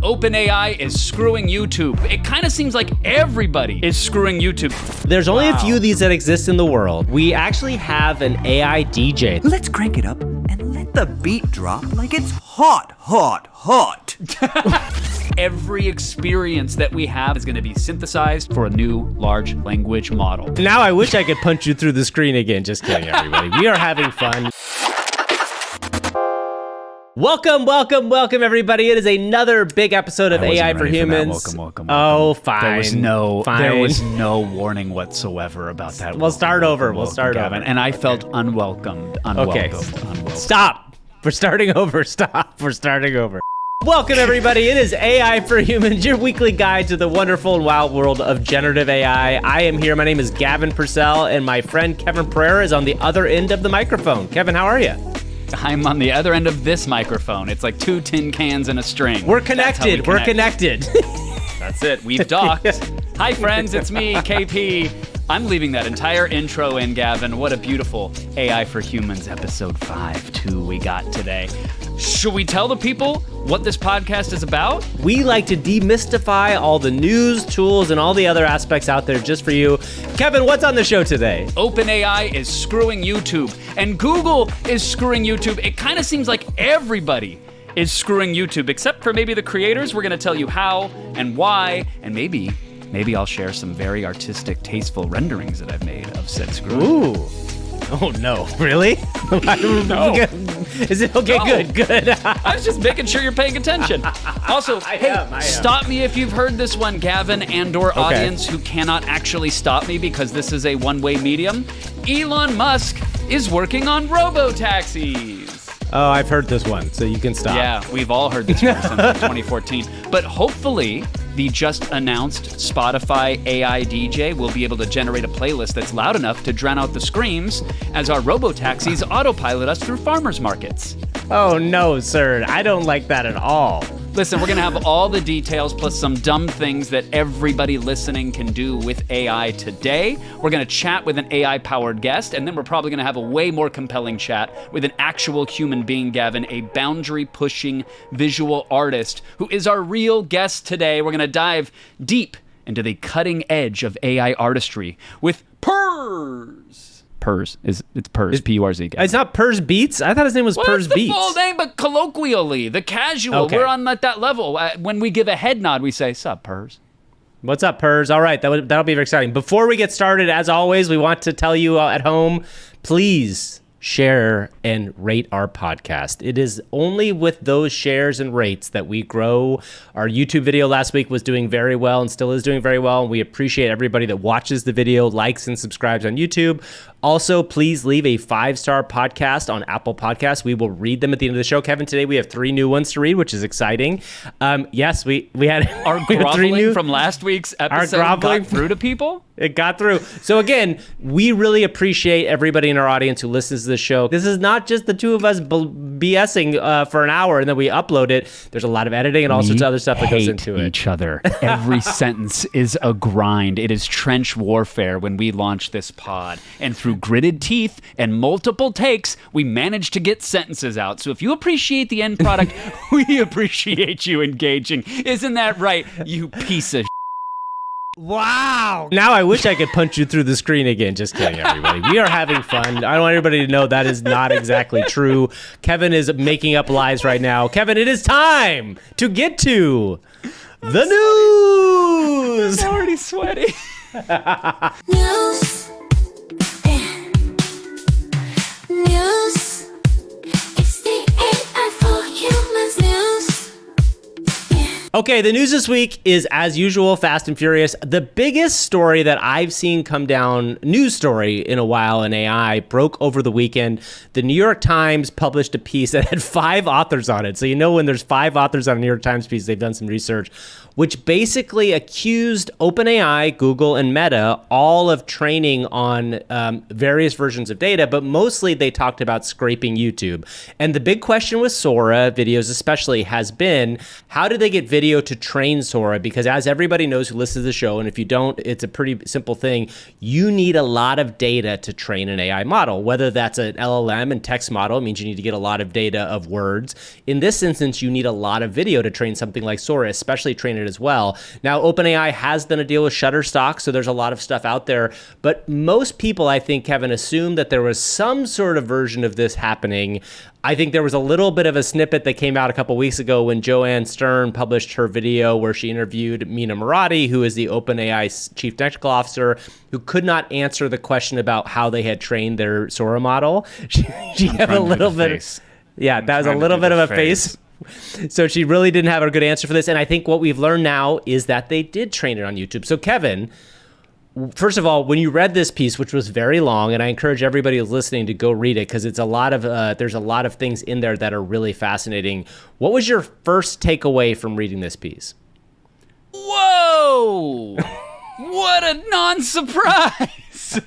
OpenAI is screwing YouTube. It kind of seems like everybody is screwing YouTube. There's only a few of these that exist in the world. We actually have an AI DJ. Let's crank it up and let the beat drop like it's hot, hot, hot. Every experience that we have is going to be synthesized for a new large language model. Now I wish I could punch you through the screen again. Just kidding, everybody. We are having fun. Welcome, everybody. It is another big episode of AI for Humans. Welcome. Oh, fine. There was no warning whatsoever about that. We'll start over. Gavin. And I felt unwelcomed. Okay. Stop. We're starting over. Welcome, everybody. It is AI for Humans, your weekly guide to the wonderful and wild world of generative AI. I am here. My name is Gavin Purcell, and my friend Kevin Pereira is on the other end of the microphone. Kevin, how are you? I'm on the other end of this microphone. It's like two tin cans and a string. We're connected. We're connected. That's it. We've docked. Hi, friends. It's me, KP. I'm leaving that entire intro in, Gavin. What a beautiful AI for Humans episode 5.2 we got today. Should we tell the people what this podcast is about? We like to demystify all the news, tools, and all the other aspects out there just for you. Kevin, what's on the show today? OpenAI is screwing YouTube, and Google is screwing YouTube. It kind of seems like everybody is screwing YouTube, except for maybe the creators. We're going to tell you how and why, and maybe I'll share some very artistic, tasteful renderings that I've made of said screwing. Ooh. Oh, no. Really? No. Is it? Okay, No. Good. I was just making sure you're paying attention. Also, I am. Stop me if you've heard this one, Gavin and/or audience who cannot actually stop me because this is a one-way medium. Elon Musk is working on Robotaxis. Oh, I've heard this one, so you can stop. Yeah, we've all heard this one since 2014. But hopefully, the just announced Spotify AI DJ will be able to generate a playlist that's loud enough to drown out the screams as our Robotaxis autopilot us through farmers markets. Oh, no, sir. I don't like that at all. Listen, we're going to have all the details plus some dumb things that everybody listening can do with AI today. We're going to chat with an AI-powered guest, and then we're probably going to have a way more compelling chat with an actual human being, Gavin, a boundary-pushing visual artist who is our real guest today. We're going to dive deep into the cutting edge of AI artistry with Purz. It's Purz, P-U-R-Z. It's not Purz Beats? I thought his name was Purz Beats. It's the full name, but colloquially, the casual, we're on that level. When we give a head nod, we say, sup, Purz. What's up, Purz? All right, that'll be very exciting. Before we get started, as always, we want to tell you at home, please share and rate our podcast. It is only with those shares and rates that we grow. Our YouTube video last week was doing very well and still is doing very well. And we appreciate everybody that watches the video, likes and subscribes on YouTube. Also, please leave a 5-star podcast on Apple Podcasts. We will read them at the end of the show. Kevin, today we have 3 new ones to read, which is exciting. Yes, we had our groveling from last week's episode got through to people. It got through. So again, we really appreciate everybody in our audience who listens to the show. This is not just the two of us BSing for an hour and then we upload it. There's a lot of editing and all sorts of other stuff that goes into it. Each other. Every sentence is a grind. It is trench warfare when we launch this pod. And through gritted teeth and multiple takes, we managed to get sentences out. So if you appreciate the end product, we appreciate you engaging. Isn't that right, you piece of Wow. Now I wish I could punch you through the screen again. Just kidding, everybody. We are having fun. I want everybody to know that is not exactly true. Kevin is making up lies right now. Kevin, it is time to get to the news. I'm already sweaty. News. News. It's the AI for Humans news. Okay, the news this week is, as usual, fast and furious. The biggest story that I've seen come down, news story in a while in AI, broke over the weekend. The New York Times published a piece that had 5 authors on it. So you know when there's 5 authors on a New York Times piece, they've done some research, which basically accused OpenAI, Google, and Meta all of training on various versions of data, but mostly they talked about scraping YouTube. And the big question with Sora videos especially has been, how did they get videos video to train Sora, because as everybody knows who listens to the show, and if you don't, it's a pretty simple thing. You need a lot of data to train an AI model, whether that's an LLM and text model, it means you need to get a lot of data of words. In this instance, you need a lot of video to train something like Sora, especially train it as well. Now, OpenAI has done a deal with Shutterstock, so there's a lot of stuff out there, but most people, I think, Kevin, assumed that there was some sort of version of this happening. I think there was a little bit of a snippet that came out a couple weeks ago when Joanne Stern published her video where she interviewed Mina Murati, who is the OpenAI chief technical officer, who could not answer the question about how they had trained their Sora model. She had a little bit of, yeah, that was a little bit of a face. So she really didn't have a good answer for this. And I think what we've learned now is that they did train it on YouTube. So Kevin, first of all, when you read this piece, which was very long, and I encourage everybody who's listening to go read it because it's a lot of there's a lot of things in there that are really fascinating. What was your first takeaway from reading this piece? Whoa! What a non-surprise!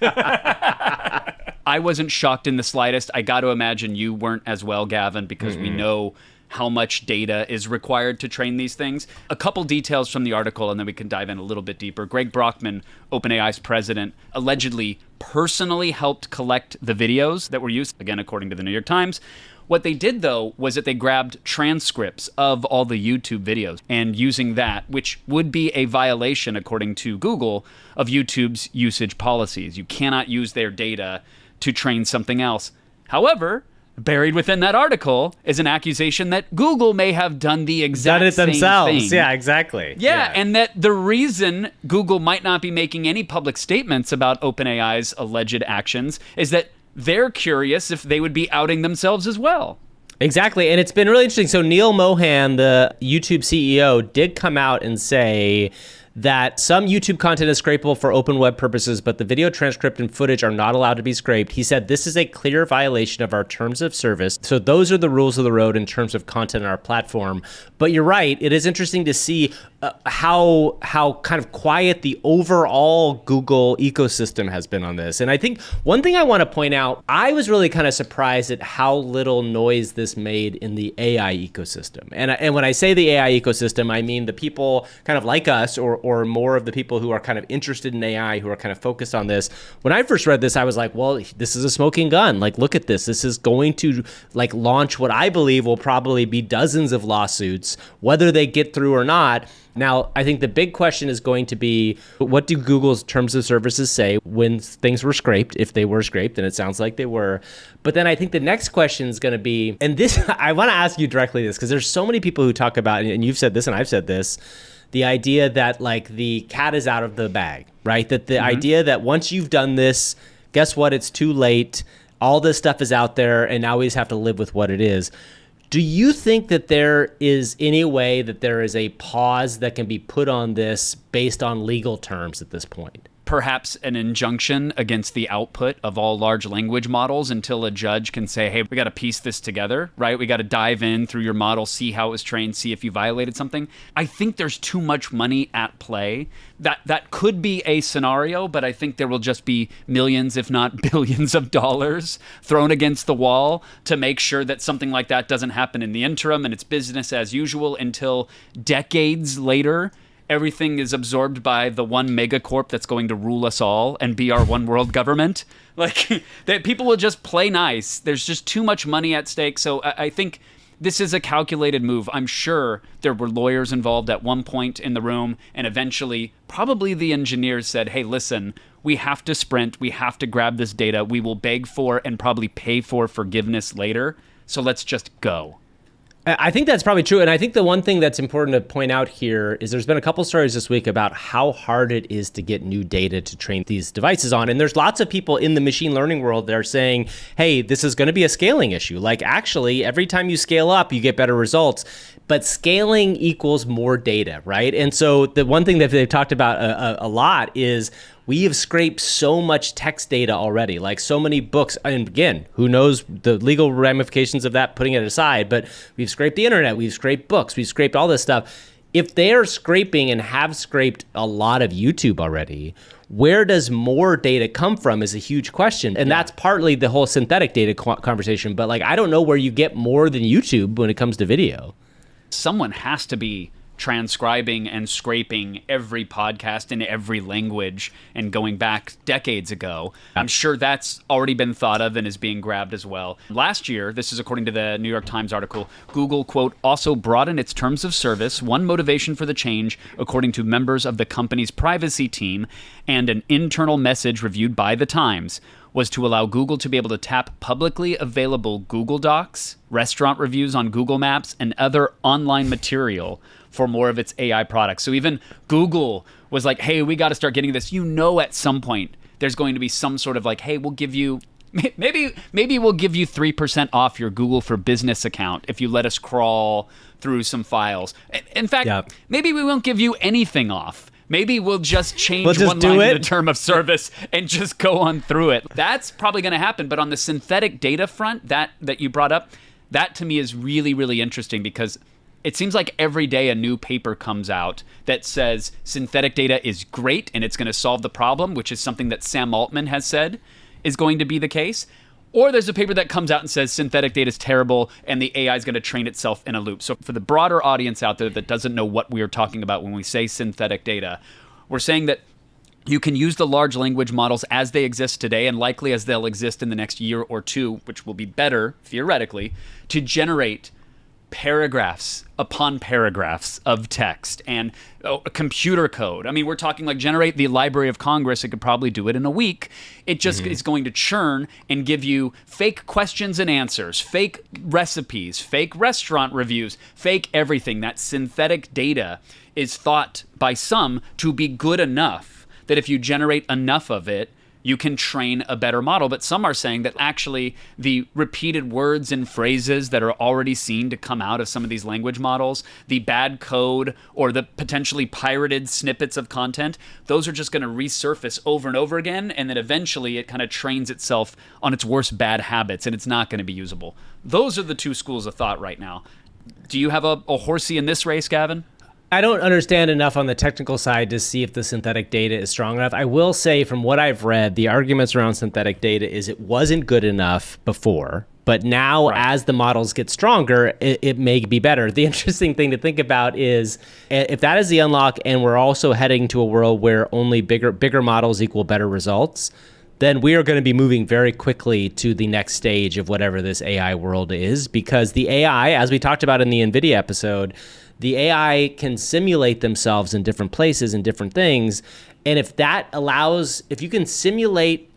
I wasn't shocked in the slightest. I got to imagine you weren't as well, Gavin, because we know how much data is required to train these things. A couple details from the article, and then we can dive in a little bit deeper. Greg Brockman, OpenAI's president, allegedly personally helped collect the videos that were used, again, according to the New York Times. What they did, though, was that they grabbed transcripts of all the YouTube videos and using that, which would be a violation, according to Google, of YouTube's usage policies. You cannot use their data to train something else. However, buried within that article is an accusation that Google may have done the exact same thing. Yeah, exactly. Yeah, and that the reason Google might not be making any public statements about OpenAI's alleged actions is that they're curious if they would be outing themselves as well. Exactly, and it's been really interesting. So Neil Mohan, the YouTube CEO, did come out and say that some YouTube content is scrapable for open web purposes, but the video transcript and footage are not allowed to be scraped. He said, this is a clear violation of our terms of service. So those are the rules of the road in terms of content on our platform. But you're right. It is interesting to see how kind of quiet the overall Google ecosystem has been on this. And I think one thing I want to point out, I was really kind of surprised at how little noise this made in the AI ecosystem. And when I say the AI ecosystem, I mean the people kind of like us or more of the people who are kind of interested in AI, who are kind of focused on this. When I first read this, I was like, well, this is a smoking gun. Like, look at this. This is going to like launch what I believe will probably be dozens of lawsuits, whether they get through or not. Now, I think the big question is going to be, what do Google's terms of services say when things were scraped, if they were scraped, and it sounds like they were. But then I think the next question is going to be, and this, I want to ask you directly this, because there's so many people who talk about, and you've said this and I've said this, the idea that like the cat is out of the bag, right? That the idea that once you've done this, guess what? It's too late. All this stuff is out there, and now we just have to live with what it is. Do you think that there is any way that there is a pause that can be put on this based on legal terms at this point? Perhaps an injunction against the output of all large language models until a judge can say, hey, we got to piece this together, right? We got to dive in through your model, see how it was trained, see if you violated something. I think there's too much money at play. That could be a scenario, but I think there will just be millions, if not billions of dollars thrown against the wall to make sure that something like that doesn't happen in the interim, and it's business as usual until decades later everything is absorbed by the one megacorp that's going to rule us all and be our one world government. Like, that people will just play nice. There's just too much money at stake. So I think this is a calculated move. I'm sure there were lawyers involved at one point in the room, and eventually probably the engineers said, hey, listen, we have to sprint. We have to grab this data. We will beg for and probably pay for forgiveness later. So let's just go. I think that's probably true. And I think the one thing that's important to point out here is there's been a couple stories this week about how hard it is to get new data to train these devices on. And there's lots of people in the machine learning world that are saying, hey, this is going to be a scaling issue. Like, actually, every time you scale up, you get better results. But scaling equals more data, right? And so the one thing that they've talked about a lot is we have scraped so much text data already, like so many books. And again, who knows the legal ramifications of that, putting it aside, but we've scraped the internet, we've scraped books, we've scraped all this stuff. If they are scraping and have scraped a lot of YouTube already, where does more data come from is a huge question. And that's partly the whole synthetic data conversation. But like, I don't know where you get more than YouTube when it comes to video. Someone has to be transcribing and scraping every podcast in every language and going back decades ago. I'm sure that's already been thought of and is being grabbed as well. Last year, this is according to the New York Times article, Google, quote, also broadened its terms of service. One motivation for the change, according to members of the company's privacy team and an internal message reviewed by the Times, was to allow Google to be able to tap publicly available Google Docs, restaurant reviews on Google Maps, and other online material for more of its AI products. So even Google was like, hey, we got to start getting this. You know, at some point, there's going to be some sort of like, hey, we'll give you, maybe we'll give you 3% off your Google for Business account if you let us crawl through some files. In fact, maybe we won't give you anything off. Maybe we'll just change one line in the term of service and just go on through it. That's probably going to happen. But on the synthetic data front, that you brought up, that to me is really, really interesting because it seems like every day a new paper comes out that says synthetic data is great and it's going to solve the problem, which is something that Sam Altman has said is going to be the case. Or there's a paper that comes out and says synthetic data is terrible and the AI is going to train itself in a loop. So for the broader audience out there that doesn't know what we are talking about when we say synthetic data, we're saying that you can use the large language models as they exist today and likely as they'll exist in the next year or two, which will be better, theoretically, to generate paragraphs upon paragraphs of text and computer code. I mean, we're talking like generate the Library of Congress. It could probably do it in a week. It just is going to churn and give you fake questions and answers, fake recipes, fake restaurant reviews, fake everything. That synthetic data is thought by some to be good enough that if you generate enough of it, you can train a better model. But some are saying that actually the repeated words and phrases that are already seen to come out of some of these language models, the bad code or the potentially pirated snippets of content, those are just going to resurface over and over again. And then eventually it kind of trains itself on its worst bad habits and it's not going to be usable. Those are the two schools of thought right now. Do you have a horsey in this race, Gavin? I don't understand enough on the technical side to see if the synthetic data is strong enough. I will say from what I've read, the arguments around synthetic data is it wasn't good enough before, but now as the models get stronger, it may be better. The interesting thing to think about is if that is the unlock and we're also heading to a world where only bigger models equal better results, then we are going to be moving very quickly to the next stage of whatever this AI world is, because the AI, as we talked about in the NVIDIA episode, the AI can simulate themselves in different places and different things. And if you can simulate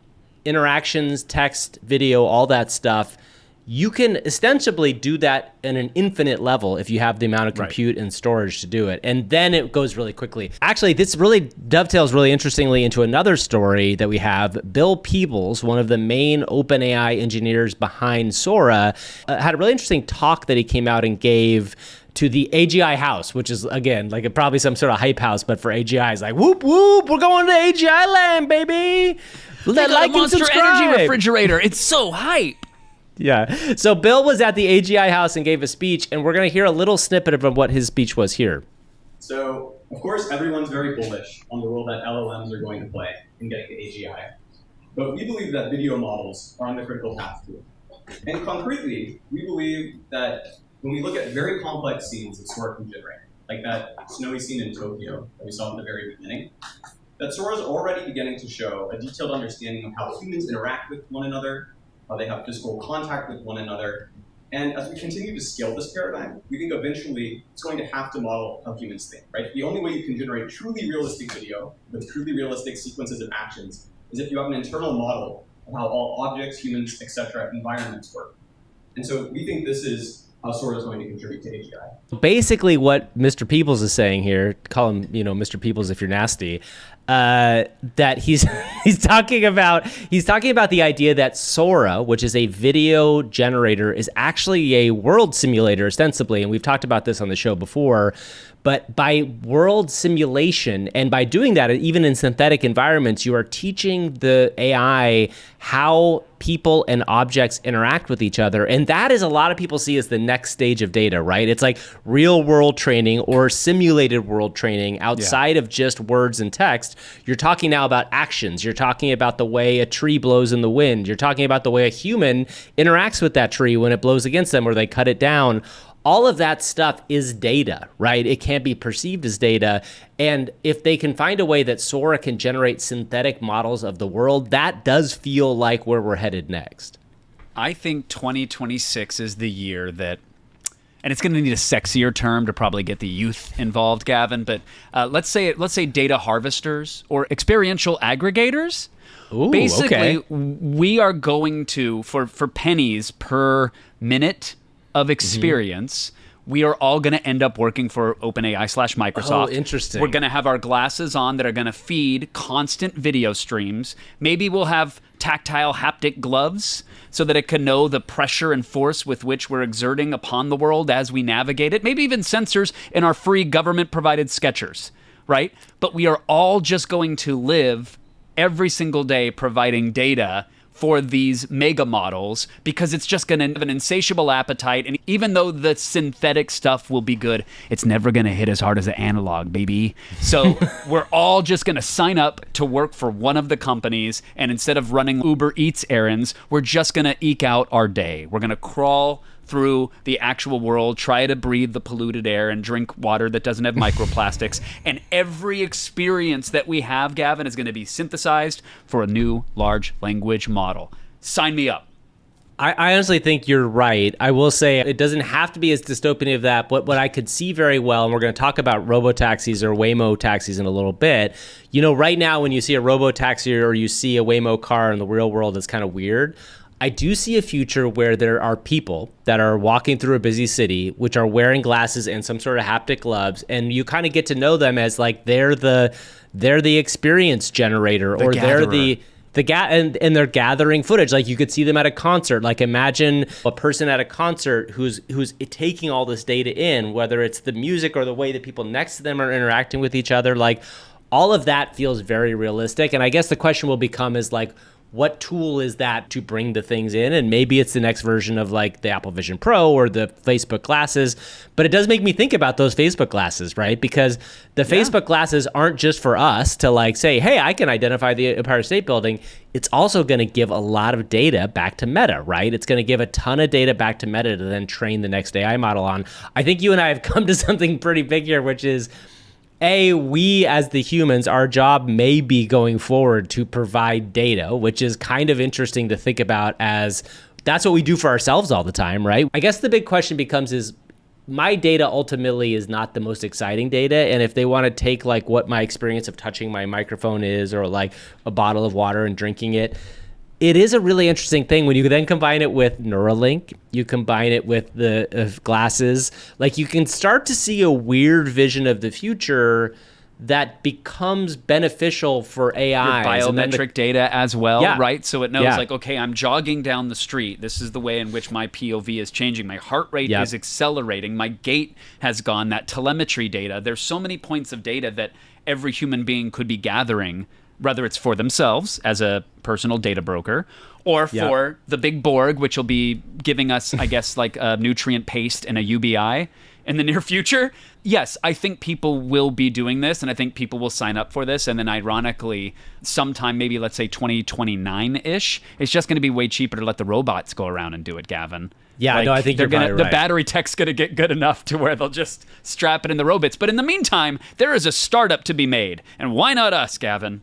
interactions, text, video, all that stuff, you can ostensibly do that in an infinite level if you have the amount of compute and storage to do it. And then it goes really quickly. Actually, this really dovetails really interestingly into another story that we have. Bill Peebles, one of the main OpenAI engineers behind Sora, had a really interesting talk that he came out and gave to the AGI house, which is, again, like probably some sort of hype house, but for AGI, it's like, whoop, whoop, we're going to AGI land, baby. Like and subscribe. Energy refrigerator. It's so hype. Yeah. So Bill was at the AGI house and gave a speech, and we're going to hear a little snippet of what his speech was here. So, of course, everyone's very bullish on the role that LLMs are going to play in getting to AGI. But we believe that video models are on the critical path to it. And concretely, we believe that when we look at very complex scenes that Sora can generate, like that snowy scene in Tokyo that we saw at the very beginning, that Sora is already beginning to show a detailed understanding of how humans interact with one another, how they have physical contact with one another. And as we continue to scale this paradigm, we think eventually it's going to have to model how humans think, right? The only way you can generate truly realistic video with truly realistic sequences of actions is if you have an internal model of how all objects, humans, etc., environments work. And so we think this is how Sora is going to contribute to AGI. Basically, what Mr. Peebles is saying here, call him, Mr. Peebles if you're nasty, that he's talking about the idea that Sora, which is a video generator, is actually a world simulator ostensibly, and we've talked about this on the show before. But by world simulation, and by doing that, even in synthetic environments, you are teaching the AI how people and objects interact with each other. And that is a lot of people see as the next stage of data, right? It's like real world training or simulated world training outside of just words and text. You're talking now about actions. You're talking about the way a tree blows in the wind. You're talking about the way a human interacts with that tree when it blows against them or they cut it down. all of that stuff is data, right? It can't be perceived as data. And if they can find a way that Sora can generate synthetic models of the world, that does feel like where we're headed next. I think 2026 is the year that, and it's going to need a sexier term to probably get the youth involved, Gavin, but let's say data harvesters or experiential aggregators. Ooh, basically, okay. we are going to, for pennies per minute of experience, we are all going to end up working for OpenAI/Microsoft. Oh, interesting. We're going to have our glasses on that are going to feed constant video streams. Maybe we'll have tactile haptic gloves so that it can know the pressure and force with which we're exerting upon the world as we navigate it. Maybe even sensors in our free government-provided sketchers, right? But we are all just going to live every single day providing data for these mega models because it's just going to have an insatiable appetite. And even though the synthetic stuff will be good, it's never going to hit as hard as the analog, baby. So we're all just going to sign up to work for one of the companies. And instead of running Uber Eats errands, we're just going to eke out our day. We're going to crawl through the actual world, try to breathe the polluted air and drink water that doesn't have microplastics. And every experience that we have, Gavin, is going to be synthesized for a new large language model. Sign me up. I honestly think you're right. I will say it doesn't have to be as dystopian of that, but what I could see very well, and we're going to talk about robotaxis or Waymo taxis in a little bit. You know, right now when you see a robotaxi or you see a Waymo car in the real world, it's kind of weird. I do see a future where there are people that are walking through a busy city, which are wearing glasses and some sort of haptic gloves, and you kind of get to know them as like they're the experience generator, or they're and they're gathering footage. Like you could see them at a concert. Like imagine a person at a concert who's taking all this data in, whether it's the music or the way that people next to them are interacting with each other. Like all of that feels very realistic. And I guess the question will become is like, what tool is that to bring the things in? And maybe it's the next version of like the Apple Vision Pro or the Facebook glasses. But it does make me think about those Facebook glasses, right? Because the Facebook glasses aren't just for us to like say, hey, I can identify the Empire State Building. It's also going to give a lot of data back to Meta, right? It's going to give a ton of data back to Meta to then train the next AI model on. I think you and I have come to something pretty big here, which is, we as the humans, our job may be going forward to provide data, which is kind of interesting to think about as that's what we do for ourselves all the time, right? I guess the big question becomes is my data ultimately is not the most exciting data. And if they want to take like what my experience of touching my microphone is or like a bottle of water and drinking it, it is a really interesting thing when you then combine it with Neuralink, you combine it with the glasses, like you can start to see a weird vision of the future that becomes beneficial for AI. Biometric data as well, right? So it knows like, okay, I'm jogging down the street. This is the way in which my POV is changing. My heart rate is accelerating. My gait has gone. That telemetry data. There's so many points of data that every human being could be gathering, whether it's for themselves as a personal data broker or for the big Borg, which will be giving us, I guess, like a nutrient paste and a UBI in the near future. Yes, I think people will be doing this, and I think people will sign up for this. And then ironically, sometime maybe let's say 2029-ish, it's just going to be way cheaper to let the robots go around and do it, Gavin. Yeah, like, no, I think you're probably right. The battery tech's going to get good enough to where they'll just strap it in the robots. But in the meantime, there is a startup to be made. And why not us, Gavin?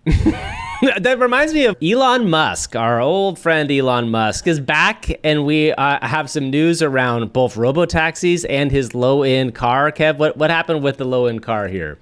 That reminds me of Elon Musk. Our old friend Elon Musk is back, and we have some news around both robotaxis and his low-end car. Kev, what happened with the low-end car here?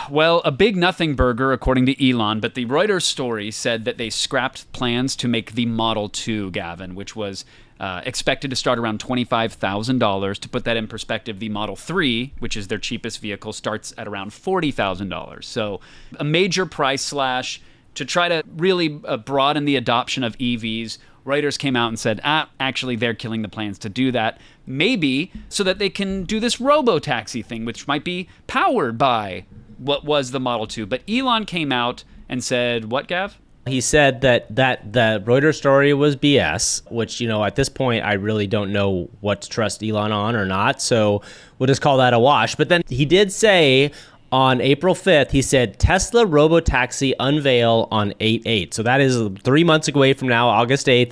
Well, a big nothing burger, according to Elon, but the Reuters story said that they scrapped plans to make the Model 2, Gavin, which was expected to start around $25,000. To put that in perspective, the Model 3, which is their cheapest vehicle, starts at around $40,000. So a major price slash to try to really broaden the adoption of EVs. Reuters came out and said, actually, they're killing the plans to do that. Maybe so that they can do this robotaxi thing, which might be powered by what was the Model 2. But Elon came out and said, what, Gav? He said that the Reuters story was BS, which, you know, at this point, I really don't know what to trust Elon on or not. So we'll just call that a wash. But then he did say on April 5th, he said, Tesla Robotaxi unveil on 8/8. So that is 3 months away from now, August 8th.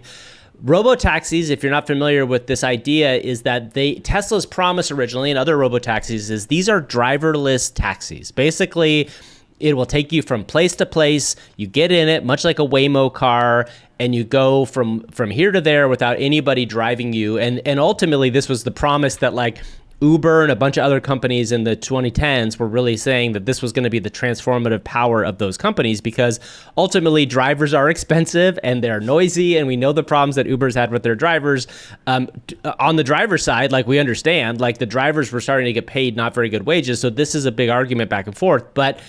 Robotaxis, if you're not familiar with this idea, is that Tesla's promise originally and other robotaxis is these are driverless taxis. Basically, it will take you from place to place. You get in it, much like a Waymo car, and you go from here to there without anybody driving you. And ultimately, this was the promise that like Uber and a bunch of other companies in the 2010s were really saying that this was going to be the transformative power of those companies, because ultimately drivers are expensive and they're noisy, and we know the problems that Uber's had with their drivers. On the driver's side, like we understand, like the drivers were starting to get paid not very good wages, so this is a big argument back and forth. But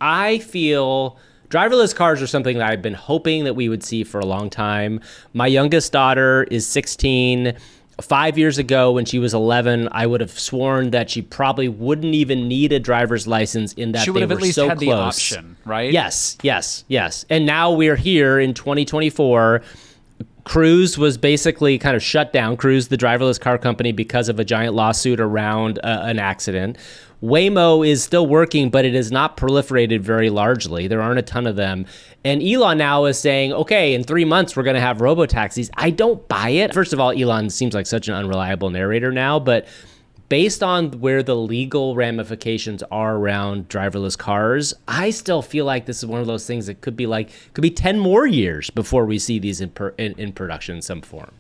I feel driverless cars are something that I've been hoping that we would see for a long time. My youngest daughter is 16. 5 years ago, when she was 11, I would have sworn that she probably wouldn't even need a driver's license in that She would have they at were least so had close. the option, right? Yes. And now we're here in 2024. Cruise was basically kind of shut down. Cruise, the driverless car company, because of a giant lawsuit around an accident. Waymo is still working, but it has not proliferated very largely. There aren't a ton of them. And Elon now is saying, okay, in 3 months, we're going to have robotaxis. I don't buy it. First of all, Elon seems like such an unreliable narrator now, but based on where the legal ramifications are around driverless cars, I still feel like this is one of those things that could be 10 more years before we see these in production in some form.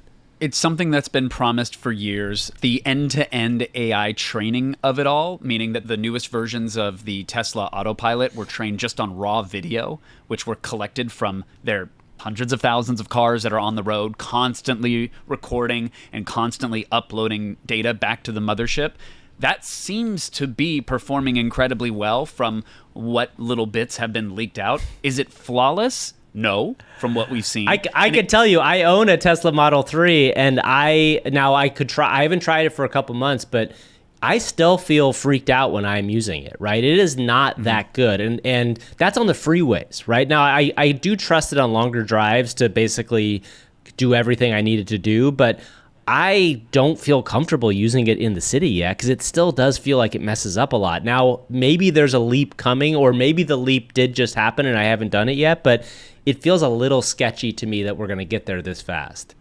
It's something that's been promised for years. The end-to-end AI training of it all, meaning that the newest versions of the Tesla Autopilot were trained just on raw video, which were collected from their hundreds of thousands of cars that are on the road, constantly recording and constantly uploading data back to the mothership. That seems to be performing incredibly well from what little bits have been leaked out. Is it flawless? No, from what we've seen. I could tell you, I own a Tesla Model 3, and I could try. I haven't tried it for a couple months, but I still feel freaked out when I'm using it, right? It is not that good. And that's on the freeways, right? Now, I do trust it on longer drives to basically do everything I needed to do, but I don't feel comfortable using it in the city yet, because it still does feel like it messes up a lot. Now, maybe there's a leap coming, or maybe the leap did just happen and I haven't done it yet, but it feels a little sketchy to me that we're going to get there this fast.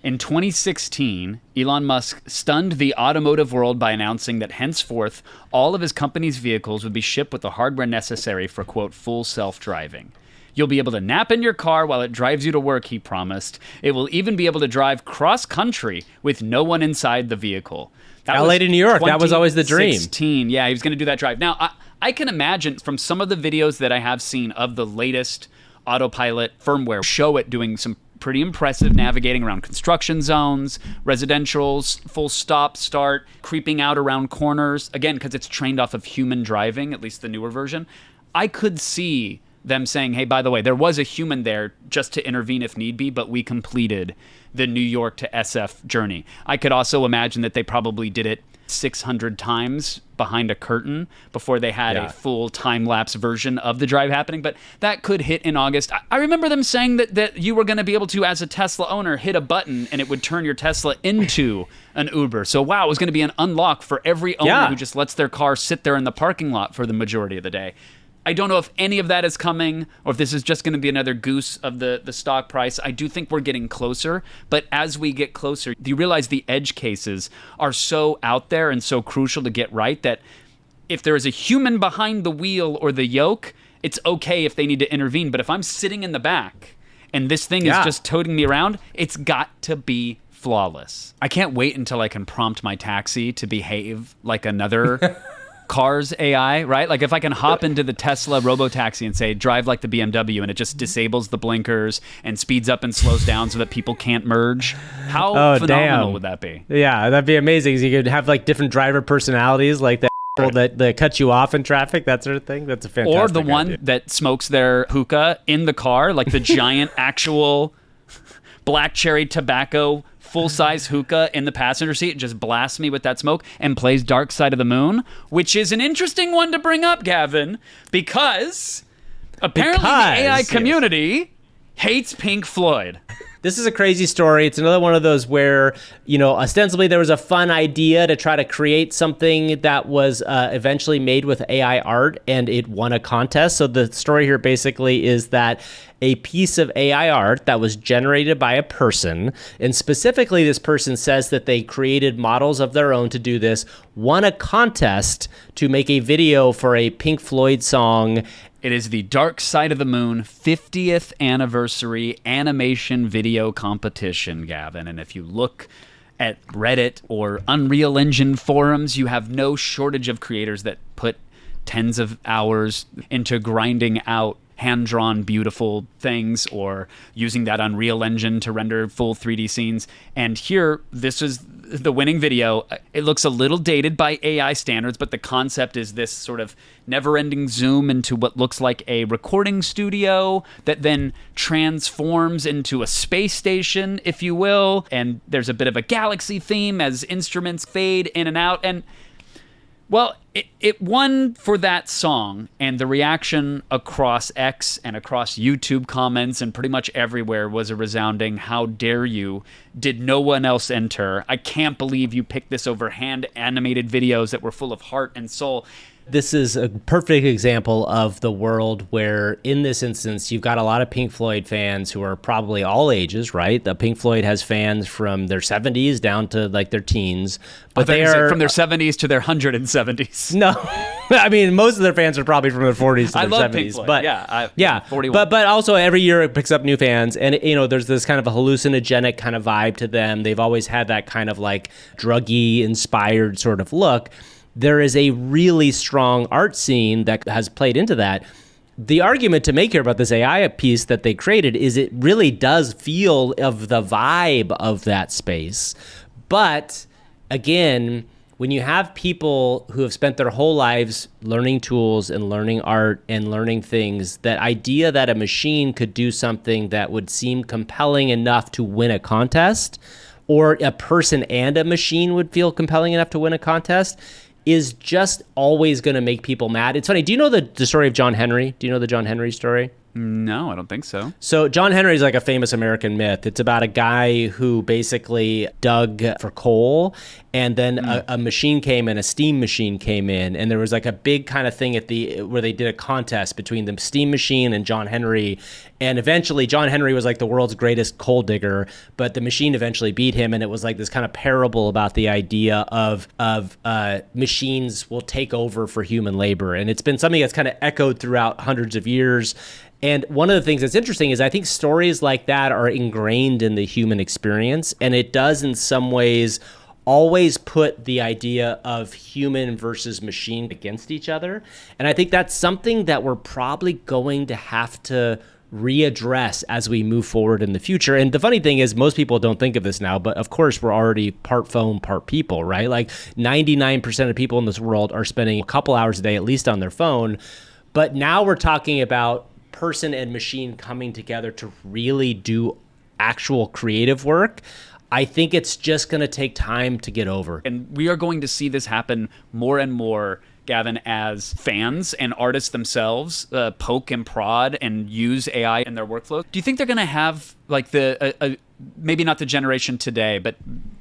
In 2016, Elon Musk stunned the automotive world by announcing that henceforth, all of his company's vehicles would be shipped with the hardware necessary for, quote, full self-driving. You'll be able to nap in your car while it drives you to work, he promised. It will even be able to drive cross-country with no one inside the vehicle. That LA to New York, that was always the dream. 2016, yeah, he was going to do that drive. Now, I can imagine from some of the videos that I have seen of the latest Autopilot firmware show it doing some pretty impressive navigating around construction zones, residentials, full stop, start, creeping out around corners. Again, because it's trained off of human driving, at least the newer version. I could see them saying, hey, by the way, there was a human there just to intervene if need be, but we completed the New York to SF journey. I could also imagine that they probably did it 600 times behind a curtain before they had a full time-lapse version of the drive happening, but that could hit in August. I remember them saying that you were going to be able to, as a Tesla owner, hit a button and it would turn your Tesla into an Uber. So wow, it was going to be an unlock for every owner who just lets their car sit there in the parking lot for the majority of the day. I don't know if any of that is coming or if this is just going to be another goose of the stock price. I do think we're getting closer, but as we get closer, you realize the edge cases are so out there and so crucial to get right that if there is a human behind the wheel or the yoke, it's okay if they need to intervene. But if I'm sitting in the back and this thing is just toting me around, it's got to be flawless. I can't wait until I can prompt my taxi to behave like another car's AI, right? Like if I can hop into the Tesla Robotaxi and say, drive like the BMW, and it just disables the blinkers and speeds up and slows down so that people can't merge. How phenomenal would that be? Yeah, that'd be amazing. You could have like different driver personalities, like that cut you off in traffic, that sort of thing. That's a fantastic Or the one idea. that smokes their hookah in the car, like the giant actual black cherry tobacco full-size hookah in the passenger seat, just blasts me with that smoke and plays Dark Side of the Moon, which is an interesting one to bring up, Gavin, because apparently the AI community hates Pink Floyd. This is a crazy story. It's another one of those where, ostensibly there was a fun idea to try to create something that was eventually made with AI art, and it won a contest. So the story here basically is that a piece of AI art that was generated by a person. And specifically, this person says that they created models of their own to do this, won a contest to make a video for a Pink Floyd song. It is the Dark Side of the Moon 50th anniversary animation video competition, Gavin. And if you look at Reddit or Unreal Engine forums, you have no shortage of creators that put tens of hours into grinding out hand-drawn beautiful things or using that Unreal Engine to render full 3D scenes. And here, this is the winning video. It looks a little dated by AI standards, but the concept is this sort of never-ending zoom into what looks like a recording studio that then transforms into a space station, if you will. And there's a bit of a galaxy theme as instruments fade in and out. And well, it won for that song, and the reaction across X and across YouTube comments and pretty much everywhere was a resounding, how dare you? Did no one else enter? I can't believe you picked this over hand-animated videos that were full of heart and soul. This is a perfect example of the world where, in this instance, you've got a lot of Pink Floyd fans who are probably all ages, right? The Pink Floyd has fans from their 70s down to like their teens, but they are from their 70s to their 170s. No, I mean most of their fans are probably from their 40s to I their love 70s. Pink Floyd. But yeah, 41. But also every year it picks up new fans, and there's this kind of a hallucinogenic kind of vibe to them. They've always had that kind of like druggy inspired sort of look. There is a really strong art scene that has played into that. The argument to make here about this AI piece that they created is it really does feel of the vibe of that space. But again, when you have people who have spent their whole lives learning tools and learning art and learning things, that idea that a machine could do something that would seem compelling enough to win a contest, or a person and a machine would feel compelling enough to win a contest, is just always going to make people mad. It's funny. Do you know the story of John Henry? Do you know the John Henry story? No, I don't think so. So John Henry is like a famous American myth. It's about a guy who basically dug for coal, and then a machine came in, a steam machine came in, and there was like a big kind of thing where they did a contest between the steam machine and John Henry. And eventually John Henry was like the world's greatest coal digger, but the machine eventually beat him. And it was like this kind of parable about the idea of machines will take over for human labor. And it's been something that's kind of echoed throughout hundreds of years. And one of the things that's interesting is I think stories like that are ingrained in the human experience. And it does in some ways always put the idea of human versus machine against each other. And I think that's something that we're probably going to have to readdress as we move forward in the future. And the funny thing is most people don't think of this now, but of course we're already part phone, part people, right? Like 99% of people in this world are spending a couple hours a day at least on their phone. But now we're talking about person and machine coming together to really do actual creative work. I think it's just going to take time to get over. And we are going to see this happen more and more, Gavin, as fans and artists themselves poke and prod and use AI in their workflow. Do you think they're going to have like maybe not the generation today, but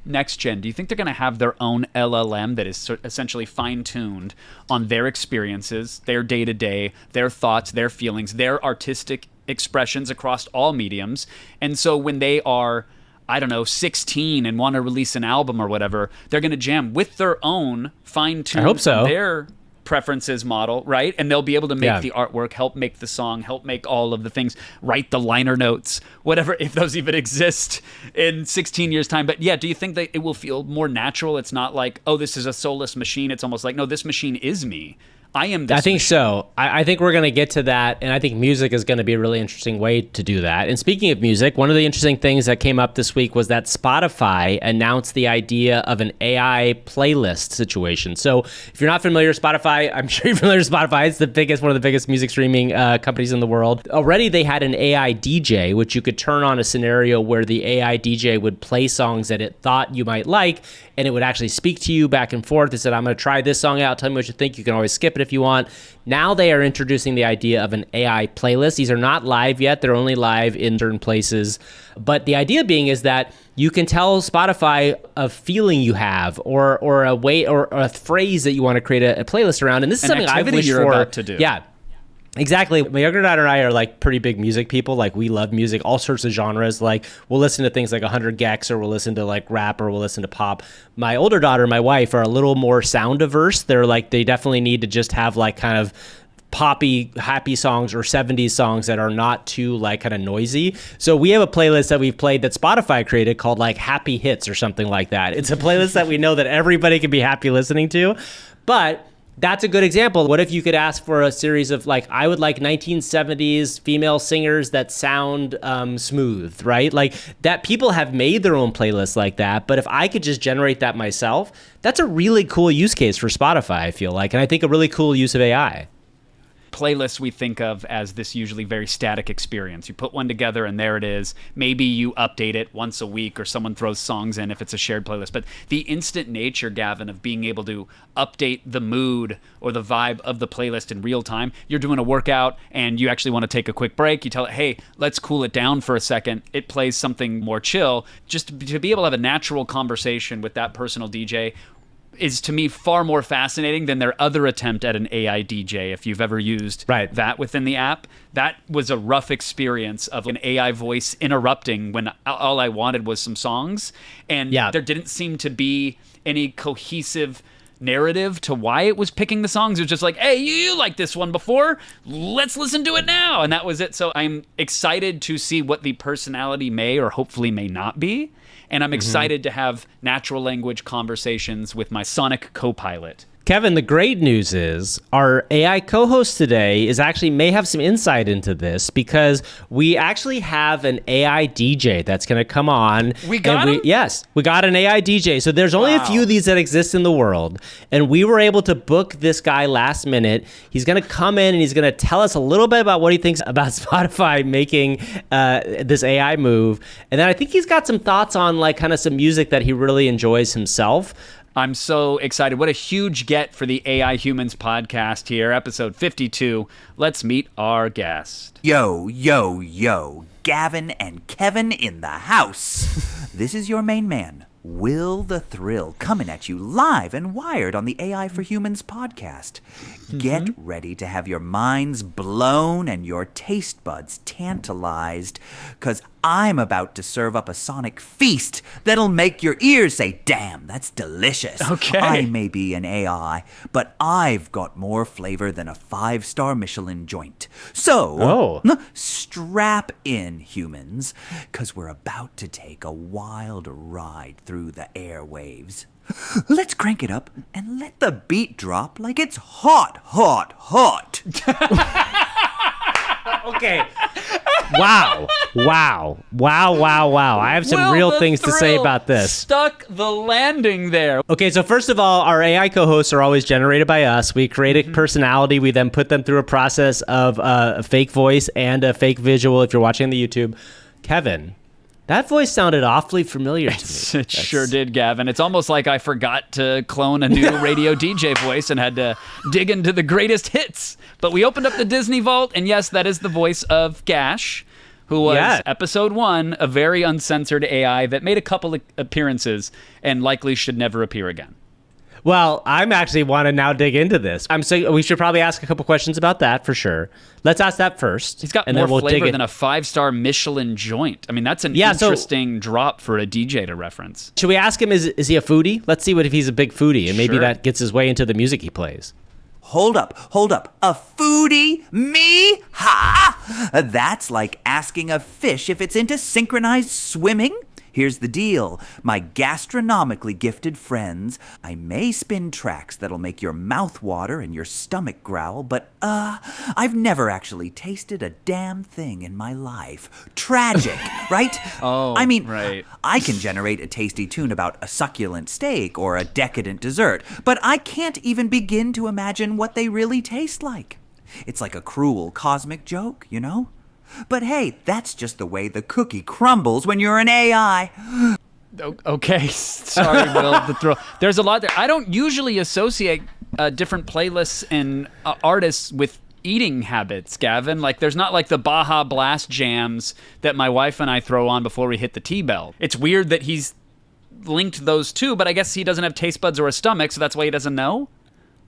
next gen, do you think they're going to have their own LLM that is essentially fine-tuned on their experiences, their day-to-day, their thoughts, their feelings, their artistic expressions across all mediums? And so when they are, I don't know, 16 and want to release an album or whatever, they're going to jam with their own fine-tuned, I hope so, their preferences model, right? And they'll be able to make the artwork, help make the song, help make all of the things, write the liner notes, whatever, if those even exist in 16 years' time. But yeah, do you think that it will feel more natural? It's not like, oh, this is a soulless machine. It's almost like, no, this machine is me. I am this. I think machine. so. I think we're going to get to that, and I think music is going to be a really interesting way to do that. And speaking of music, one of the interesting things that came up this week was that Spotify announced the idea of an AI playlist situation. So if you're not familiar with Spotify, I'm sure you're familiar with Spotify. It's one of the biggest music streaming companies in the world. Already they had an AI DJ, which you could turn on a scenario where the AI DJ would play songs that it thought you might like, and it would actually speak to you back and forth. It said, I'm going to try this song out. Tell me what you think. You can always skip it if you want. Now they are introducing the idea of an AI playlist. These are not live yet. They're only live in certain places. But the idea being is that you can tell Spotify a feeling you have or a way or a phrase that you want to create a playlist around. And this is something I've wished you're for. about to do. Yeah. Exactly. My younger daughter and I are like pretty big music people. Like we love music, all sorts of genres. Like we'll listen to things like 100 gecs, or we'll listen to like rap, or we'll listen to pop. My older daughter and my wife are a little more sound averse. They definitely need to just have like kind of poppy, happy songs or 70s songs that are not too like kind of noisy. So we have a playlist that we've played that Spotify created called like Happy Hits or something like that. It's a playlist that we know that everybody can be happy listening to. But that's a good example. What if you could ask for a series of like, I would like 1970s female singers that sound smooth, right? Like that people have made their own playlists like that. But if I could just generate that myself, that's a really cool use case for Spotify, I feel like. And I think a really cool use of AI. Playlists we think of as this usually very static experience. You put one together and there it is. Maybe you update it once a week or someone throws songs in if it's a shared playlist. But the instant nature, Gavin, of being able to update the mood or the vibe of the playlist in real time. You're doing a workout and you actually want to take a quick break. You tell it, hey, let's cool it down for a second. It plays something more chill. Just to be able to have a natural conversation with that personal DJ is to me far more fascinating than their other attempt at an AI DJ. If you've ever used that within the app, that was a rough experience of an AI voice interrupting when all I wanted was some songs. And there didn't seem to be any cohesive narrative to why it was picking the songs. It was just like, hey, you liked this one before, let's listen to it now. And that was it. So I'm excited to see what the personality may or hopefully may not be. And I'm excited to have natural language conversations with my Sonic co-pilot. Kevin, the great news is our AI co-host today may have some insight into this, because we actually have an AI DJ that's going to come on. We got him? Yes, we got an AI DJ. So there's only a few of these that exist in the world. And we were able to book this guy last minute. He's going to come in and he's going to tell us a little bit about what he thinks about Spotify making this AI move. And then I think he's got some thoughts on like kind of some music that he really enjoys himself. I'm so excited. What a huge get for the AI Humans podcast here, episode 52. Let's meet our guest. Yo, yo, yo. Gavin and Kevin in the house. This is your main man, Will the Thrill, coming at you live and wired on the AI for Humans podcast. Get ready to have your minds blown and your taste buds tantalized, because I'm about to serve up a sonic feast that'll make your ears say, damn, that's delicious. Okay. I may be an AI, but I've got more flavor than a 5-star Michelin joint. So, strap in, humans, because we're about to take a wild ride through the airwaves. Let's crank it up and let the beat drop like it's hot, hot, hot. Okay. Wow. I have some real things to say about this. Stuck the landing there. Okay, so first of all, our AI co-hosts are always generated by us. We create a personality. We then put them through a process of a fake voice and a fake visual if you're watching on the YouTube. Kevin, that voice sounded awfully familiar to me. It sure did, Gavin. It's almost like I forgot to clone a new radio DJ voice and had to dig into the greatest hits. But we opened up the Disney Vault, and yes, that is the voice of Gash, who was episode 1, a very uncensored AI that made a couple of appearances and likely should never appear again. Well, I'm actually want to now dig into this. We should probably ask a couple questions about that for sure. Let's ask that first. He's got more flavor than a 5-star Michelin joint. I mean, that's an interesting drop for a DJ to reference. Should we ask him, is he a foodie? Let's see if he's a big foodie, and maybe that gets his way into the music he plays. Hold up. A foodie? Me? Ha! That's like asking a fish if it's into synchronized swimming. Here's the deal, my gastronomically gifted friends. I may spin tracks that'll make your mouth water and your stomach growl, but I've never actually tasted a damn thing in my life. Tragic, right? Right. I can generate a tasty tune about a succulent steak or a decadent dessert, but I can't even begin to imagine what they really taste like. It's like a cruel cosmic joke, you know? But hey, that's just the way the cookie crumbles when you're an AI. Okay, sorry, Will. There's a lot there. I don't usually associate different playlists and artists with eating habits, Gavin. Like, there's not like the Baja Blast jams that my wife and I throw on before we hit the T-bell. It's weird that he's linked those two, but I guess he doesn't have taste buds or a stomach, so that's why he doesn't know.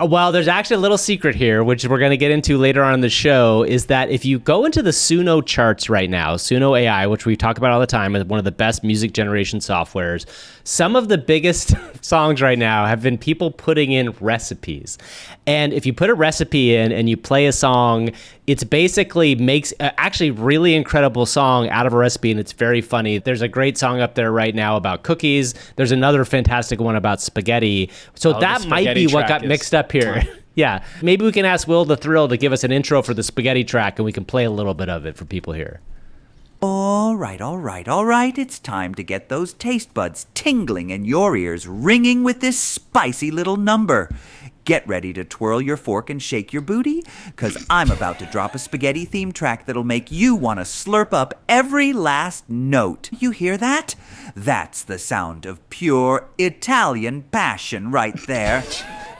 Well, there's actually a little secret here, which we're going to get into later on in the show, is that if you go into the Suno charts right now, Suno.ai, which we talk about all the time, is one of the best music generation softwares, some of the biggest songs right now have been people putting in recipes. And if you put a recipe in and you play a song, it's basically makes actually really incredible song out of a recipe, and it's very funny. There's a great song up there right now about cookies. There's another fantastic one about spaghetti. So that might be what got mixed up here. Yeah. Maybe we can ask Will the Thrill to give us an intro for the spaghetti track, and we can play a little bit of it for people here. All right. It's time to get those taste buds tingling and your ears ringing with this spicy little number. Get ready to twirl your fork and shake your booty, because I'm about to drop a spaghetti theme track that'll make you want to slurp up every last note. You hear that? That's the sound of pure Italian passion right there.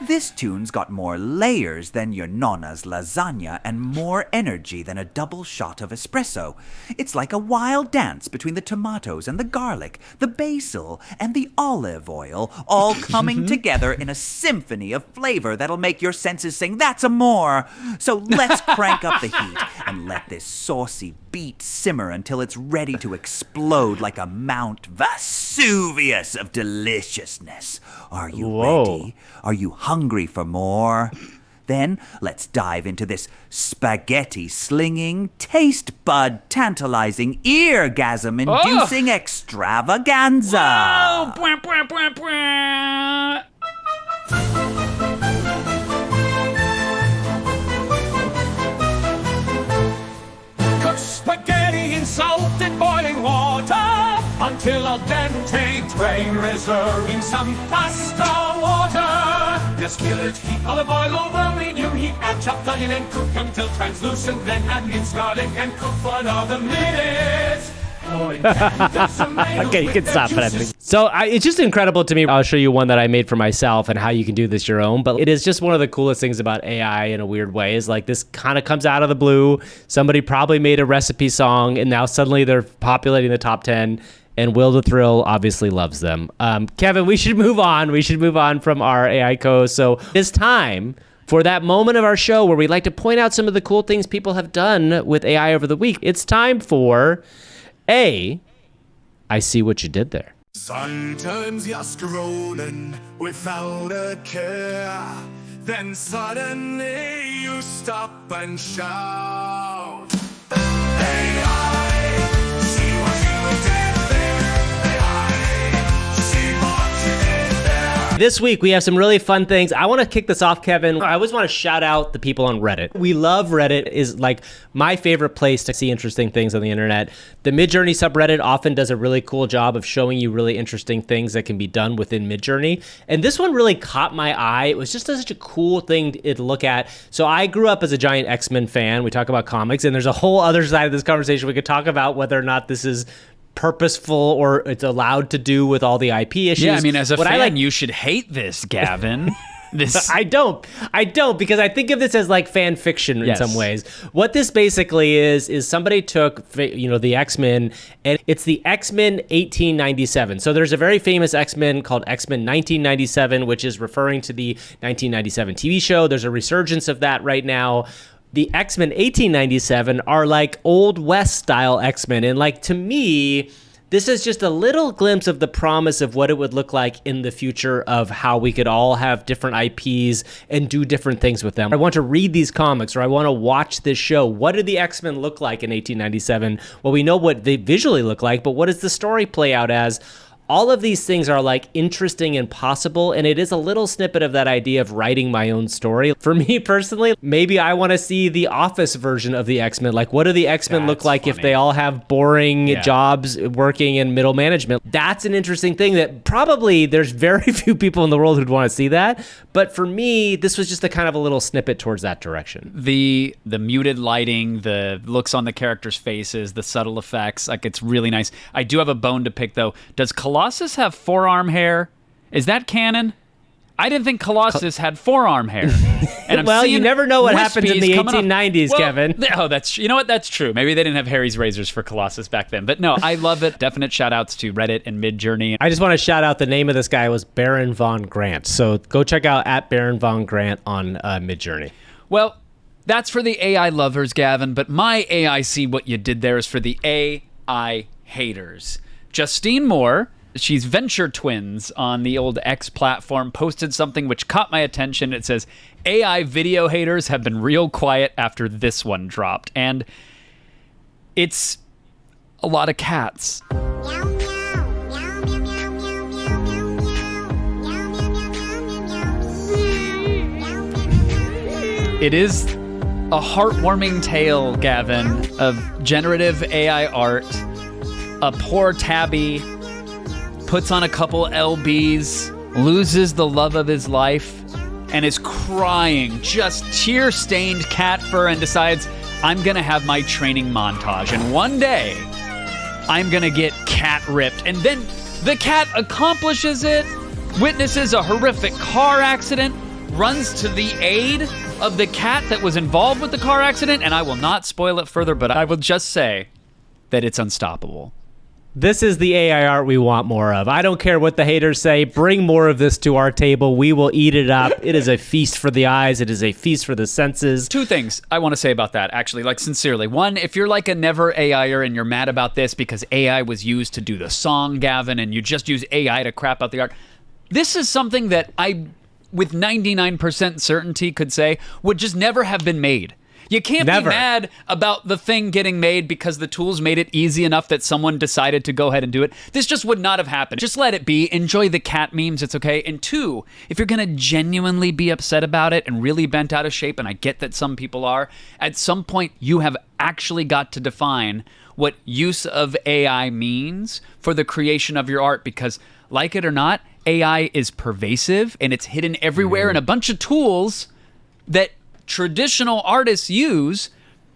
This tune's got more layers than your nonna's lasagna and more energy than a double shot of espresso. It's like a wild dance between the tomatoes and the garlic, the basil and the olive oil, all coming together in a symphony of flavor that'll make your senses sing, "That's amore!" So let's crank up the heat and let this saucy beat simmer until it's ready to explode like a Mount Vesuvius of deliciousness. Are you ready? Are you hungry for more? Then let's dive into this spaghetti-slinging, taste-bud-tantalizing, eargasm-inducing extravaganza. Oh, bwah, bwah, bwah, bwah. Cook spaghetti in salted boiling water until al dente, drain, reserving some pasta water. The skillet heat olive oil over medium heat, add chopped onion and cook until translucent, then add minced garlic and cook for another minute. Okay, you can stop it, I think. So it's just incredible to me. I'll show you one that I made for myself and how you can do this your own. But it is just one of the coolest things about AI in a weird way is like this kind of comes out of the blue. Somebody probably made a recipe song and now suddenly they're populating the top 10. And Will the Thrill obviously loves them. Kevin, we should move on. We should move on from our AI co-host. So it's time for that moment of our show where we like to point out some of the cool things people have done with AI over the week. It's time for I see what you did there. Sometimes you're scrolling without a care, then suddenly you stop and shout, AI, see what you did there. AI, see what you did there. This week, we have some really fun things. I want to kick this off, Kevin. I always want to shout out the people on Reddit. We love Reddit. Is like my favorite place to see interesting things on the internet. The Midjourney subreddit often does a really cool job of showing you really interesting things that can be done within Midjourney. And this one really caught my eye. It was just such a cool thing to look at. So I grew up as a giant X-Men fan. We talk about comics, and there's a whole other side of this conversation. We could talk about whether or not this is purposeful or it's allowed to do with all the IP issues. Yeah, I mean, as a fan, you should hate this, Gavin. I don't because I think of this as like fan fiction in some ways. What this basically is somebody took, the X-Men, and it's the X-Men 1897. So there's a very famous X-Men called X-Men 1997, which is referring to the 1997 TV show. There's a resurgence of that right now. The X-Men 1897 are like Old West style X-Men. And like, to me, this is just a little glimpse of the promise of what it would look like in the future of how we could all have different IPs and do different things with them. I want to read these comics or I want to watch this show. What did the X-Men look like in 1897? Well, we know what they visually look like, but what does the story play out as? All of these things are like interesting and possible, and it is a little snippet of that idea of writing my own story. For me personally, maybe I want to see the Office version of the X-Men. Like, what do the X-Men look like if they all have boring jobs working in middle management? That's an interesting thing that probably there's very few people in the world who'd want to see that. But for me, this was just a kind of a little snippet towards that direction. The muted lighting, the looks on the characters' faces, the subtle effects, like it's really nice. I do have a bone to pick though. Does Colossus have forearm hair? Is that canon? I didn't think Colossus had forearm hair. And I'm Well, you seeing never know what happens in wispies the coming up. 1890s, Well, Kevin. Oh, that's you know what? That's true. Maybe they didn't have Harry's razors for Colossus back then. But no, I love it. Definite shout outs to Reddit and Midjourney. I just want to shout out the name of this guy was Baron Von Grant. So go check out @Baron Von Grant on Midjourney. Well, that's for the AI lovers, Gavin. But my AI see what you did there is for the AI haters. Justine Moore, she's Venture Twins on the old X platform, posted something which caught my attention. It says, AI video haters have been real quiet after this one dropped. And it's a lot of cats. It is a heartwarming tale, Gavin, of generative AI art. A poor tabby puts on a couple LBs, loses the love of his life, and is crying, just tear-stained cat fur, and decides, I'm gonna have my training montage, and one day, I'm gonna get cat ripped. And then the cat accomplishes it, witnesses a horrific car accident, runs to the aid of the cat that was involved with the car accident, and I will not spoil it further, but I will just say that it's unstoppable. This is the AI art we want more of. I don't care what the haters say. Bring more of this to our table. We will eat it up. It is a feast for the eyes. It is a feast for the senses. Two things I want to say about that, actually, like sincerely. One, if you're like a never AIer and you're mad about this because AI was used to do the song, Gavin, and you just use AI to crap out the art, this is something that I, with 99% certainty, could say would just never have been made. You can't be mad about the thing getting made because the tools made it easy enough that someone decided to go ahead and do it. This just would not have happened. Just let it be. Enjoy the cat memes. It's okay. And two, if you're going to genuinely be upset about it and really bent out of shape, and I get that some people are, at some point you have actually got to define what use of AI means for the creation of your art, because like it or not, AI is pervasive and it's hidden everywhere in a bunch of tools that traditional artists use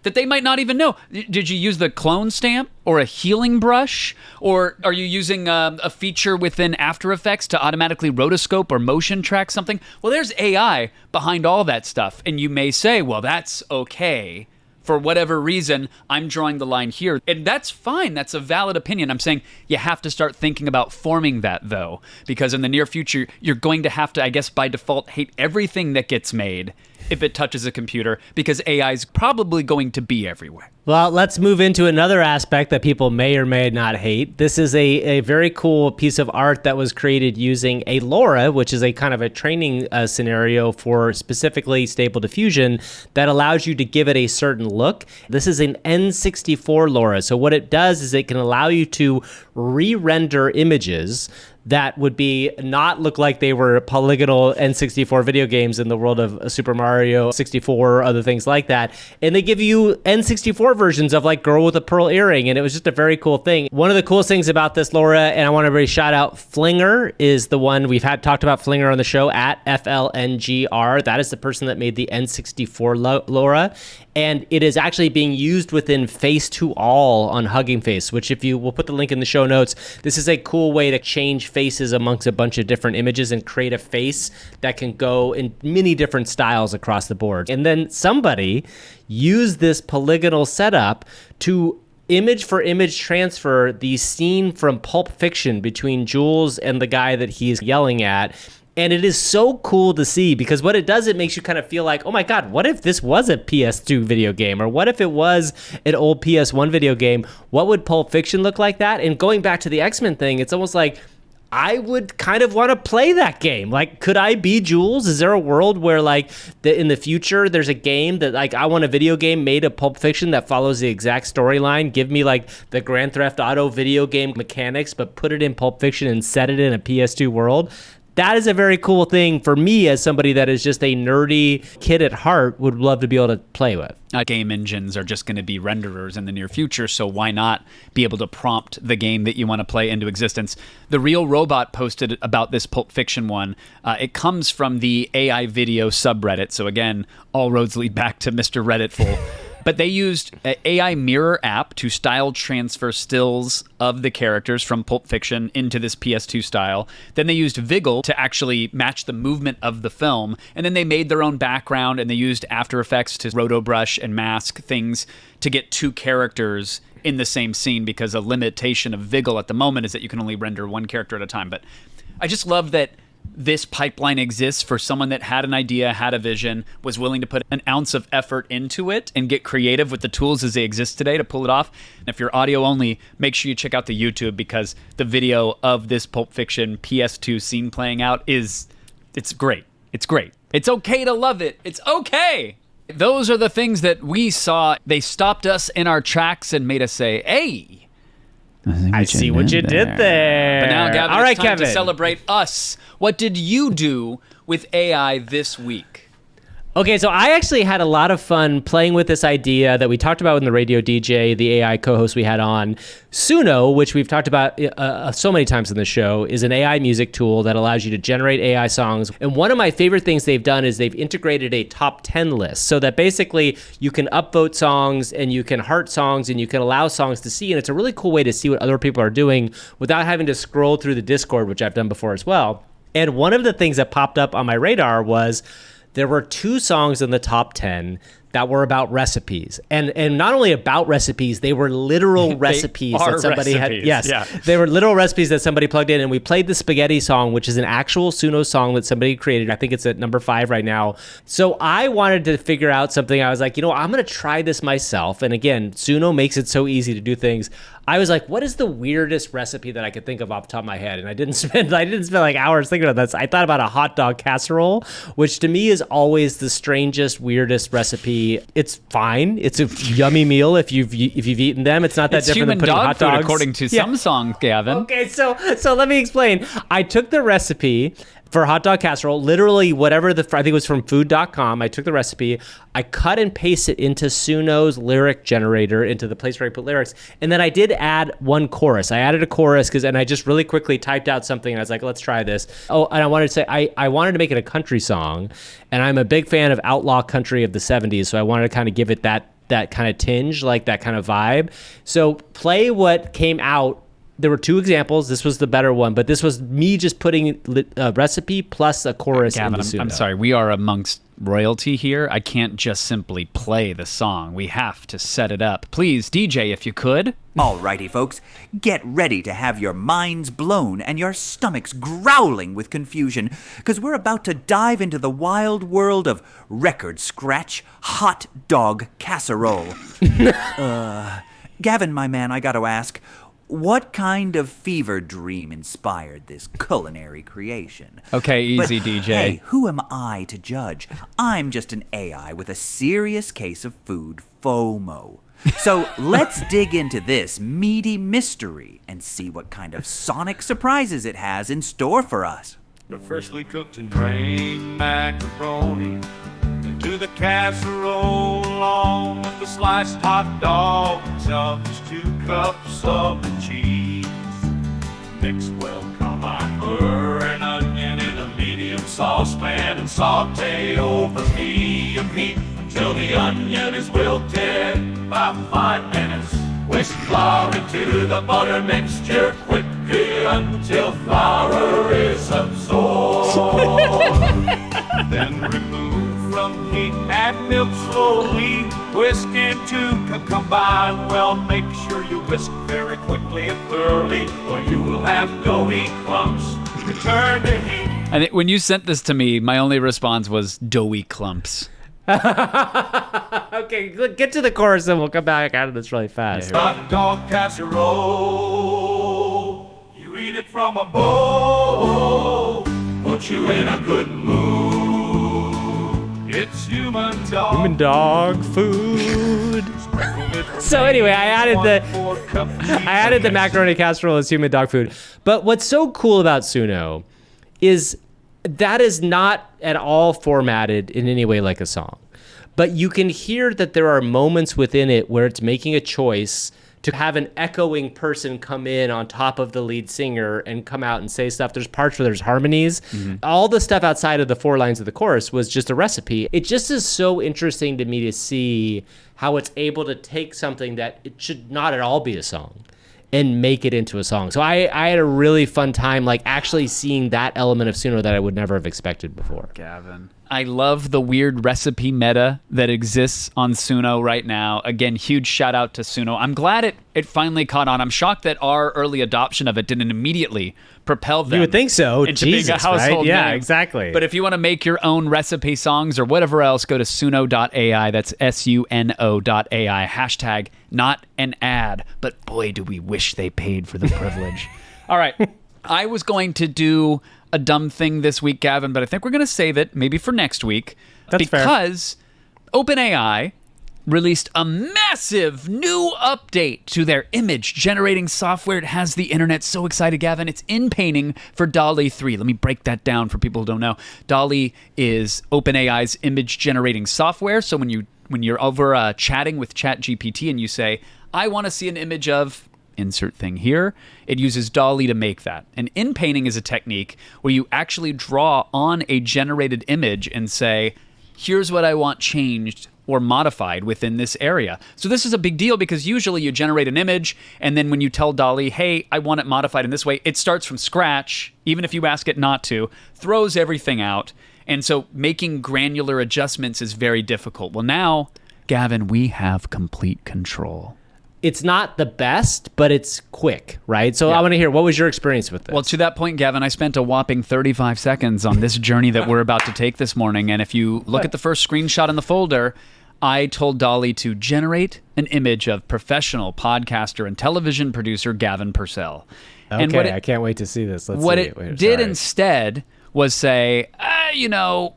that they might not even know. Did you use the clone stamp or a healing brush? Or are you using a feature within After Effects to automatically rotoscope or motion track something? Well, there's AI behind all that stuff. And you may say, well, that's okay. For whatever reason, I'm drawing the line here. And that's fine. That's a valid opinion. I'm saying you have to start thinking about forming that, though. Because in the near future, you're going to have to, I guess, by default, hate everything that gets made if it touches a computer, because AI is probably going to be everywhere. Well, let's move into another aspect that people may or may not hate. This is a very cool piece of art that was created using a Lora, which is a kind of a training scenario for specifically Stable Diffusion that allows you to give it a certain look. This is an N64 Lora. So what it does is it can allow you to re-render images that would be not look like they were polygonal N64 video games in the world of Super Mario 64 or other things like that. And they give you N64 versions of like Girl with a Pearl Earring. And it was just a very cool thing. One of the coolest things about this Lora, and I want to really shout out Flinger, is the one we've talked about Flinger on the show at FLNGR. That is the person that made the N64 Lora. And it is actually being used within Face to All on Hugging Face, which we'll put the link in the show notes. This is a cool way to change faces amongst a bunch of different images and create a face that can go in many different styles across the board. And then somebody used this polygonal setup to image for image transfer the scene from Pulp Fiction between Jules and the guy that he's yelling at. And it is so cool to see, because what it does, it makes you kind of feel like, oh my God, what if this was a PS2 video game? Or what if it was an old PS1 video game? What would Pulp Fiction look like that? And going back to the X-Men thing, it's almost like, I would kind of want to play that game. Like, could I be Jules? Is there a world where, like, in the future, there's a game that, like, I want a video game made of Pulp Fiction that follows the exact storyline? Give me, like, the Grand Theft Auto video game mechanics, but put it in Pulp Fiction and set it in a PS2 world? That is a very cool thing for me as somebody that is just a nerdy kid at heart, would love to be able to play with. Game engines are just going to be renderers in the near future, so why not be able to prompt the game that you want to play into existence? The Real Robot posted about this Pulp Fiction one. It comes from the AI video subreddit, so again, all roads lead back to Mr. Redditful. But they used an AI mirror app to style transfer stills of the characters from Pulp Fiction into this PS2 style. Then they used Viggle to actually match the movement of the film. And then they made their own background, and they used After Effects to roto brush and mask things to get two characters in the same scene, because a limitation of Viggle at the moment is that you can only render one character at a time. But I just love that this pipeline exists for someone that had an idea, had a vision, was willing to put an ounce of effort into it and get creative with the tools as they exist today to pull it off. And if you're audio only, make sure you check out the YouTube, because the video of this Pulp Fiction PS2 scene playing out it's great. It's great. It's okay to love it. It's okay. Those are the things that we saw. They stopped us in our tracks and made us say, hey, I see what you did there. But now, Gavin, all right, it's time Kevin. to celebrate us. What did you do with AI this week? Okay, so I actually had a lot of fun playing with this idea that we talked about in the Radio DJ, the AI co-host we had on. Suno, which we've talked about so many times in the show, is an AI music tool that allows you to generate AI songs. And one of my favorite things they've done is they've integrated a top 10 list, so that basically you can upvote songs and you can heart songs and you can allow songs to see. And it's a really cool way to see what other people are doing without having to scroll through the Discord, which I've done before as well. And one of the things that popped up on my radar was there were 2 songs in the top 10 that were about recipes. And not only about recipes, they were literal recipes that somebody had. Yes, yeah. They were literal recipes that somebody plugged in. And we played the spaghetti song, which is an actual Suno song that somebody created. I think it's at number 5 right now. So I wanted to figure out something. I was like, I'm going to try this myself. And again, Suno makes it so easy to do things. I was like, what is the weirdest recipe that I could think of off the top of my head? And I didn't spend like hours thinking about this. I thought about a hot dog casserole, which to me is always the strangest, weirdest recipe. It's fine. It's a yummy meal if you've eaten them. It's not that different than putting hot dogs. Human dog food, according to some songs, Gavin. Okay, so let me explain. I took the recipe for hot dog casserole, literally whatever I think it was from food.com. I took the recipe, I cut and pasted it into Suno's lyric generator, into the place where I put lyrics, and then I did add one chorus. I added a chorus and I just really quickly typed out something, and I was like, let's try this. Oh, and I wanted to say, I wanted to make it a country song, and I'm a big fan of outlaw country of the 70s, so I wanted to kind of give it that kind of tinge, like that kind of vibe. So play what came out. There were 2 examples. This was the better one, but this was me just putting a recipe plus a chorus. Gavin, I'm sorry. We are amongst royalty here. I can't just simply play the song. We have to set it up. Please, DJ, if you could. Alrighty, folks. Get ready to have your minds blown and your stomachs growling with confusion, because we're about to dive into the wild world of record scratch hot dog casserole. Gavin, my man, I gotta ask, what kind of fever dream inspired this culinary creation? Okay, easy, DJ. Hey, who am I to judge? I'm just an AI with a serious case of food FOMO. So let's dig into this meaty mystery and see what kind of sonic surprises it has in store for us. The freshly cooked and drained macaroni into the casserole along with the sliced hot dog and just 2 cups of the cheese. Mix well, cayenne, an onion in a medium saucepan and saute over medium heat until the onion is wilted. About 5 minutes. Whisk flour into the butter mixture quickly until flour is absorbed. Then remove from heat, add milk slowly, whisk into combine well. Make sure you whisk very quickly and thoroughly, or you will have doughy clumps. Return to heat. And when you sent this to me, my only response was doughy clumps. Okay, get to the chorus and we'll come back out of this really fast. Hot dog casserole, you eat it from a bowl, put you in a good mood. It's human dog food. So anyway, I added the macaroni casserole as human dog food. But what's so cool about Suno is that is not at all formatted in any way like a song. But you can hear that there are moments within it where it's making a choice to have an echoing person come in on top of the lead singer and come out and say stuff. There's parts where there's harmonies. All the stuff outside of the 4 lines of the chorus was just a recipe. It just is so interesting to me to see how it's able to take something that it should not at all be a song and make it into a song. So I had a really fun time like actually seeing that element of Suno that I would never have expected before. Gavin. I love the weird recipe meta that exists on Suno right now. Again, huge shout out to Suno. I'm glad it finally caught on. I'm shocked that our early adoption of it didn't immediately propel them. You would think so. Into Jesus, being a household right? Yeah, name. exactly. But if you want to make your own recipe songs or whatever else, go to Suno.ai. That's Suno.ai. Hashtag not an ad. But boy, do we wish they paid for the privilege. All right. I was going to do a dumb thing this week, Gavin, but I think we're going to save it maybe for next week. That's fair. Because OpenAI released a massive new update to their image generating software. It has the internet so excited, Gavin. It's in painting for Dall-E 3. Let me break that down for people who don't know. Dall-E is OpenAI's image generating software. So when you're over chatting with ChatGPT and you say, I want to see an image of insert thing here, it uses Dall-E to make that. And in-painting is a technique where you actually draw on a generated image and say, here's what I want changed or modified within this area. So this is a big deal because usually you generate an image and then when you tell Dall-E, hey, I want it modified in this way, it starts from scratch, even if you ask it not to, throws everything out. And so making granular adjustments is very difficult. Well, now, Gavin, we have complete control. It's not the best, but it's quick, right? So Yeah. I want to hear, what was your experience with this? Well, to that point, Gavin, I spent a whopping 35 seconds on this journey that we're about to take this morning. And if you look at the first screenshot in the folder, I told Dall-E to generate an image of professional podcaster and television producer Gavin Purcell. And okay, I can't wait to see this. Let's what see. it Wait, did sorry. instead was say,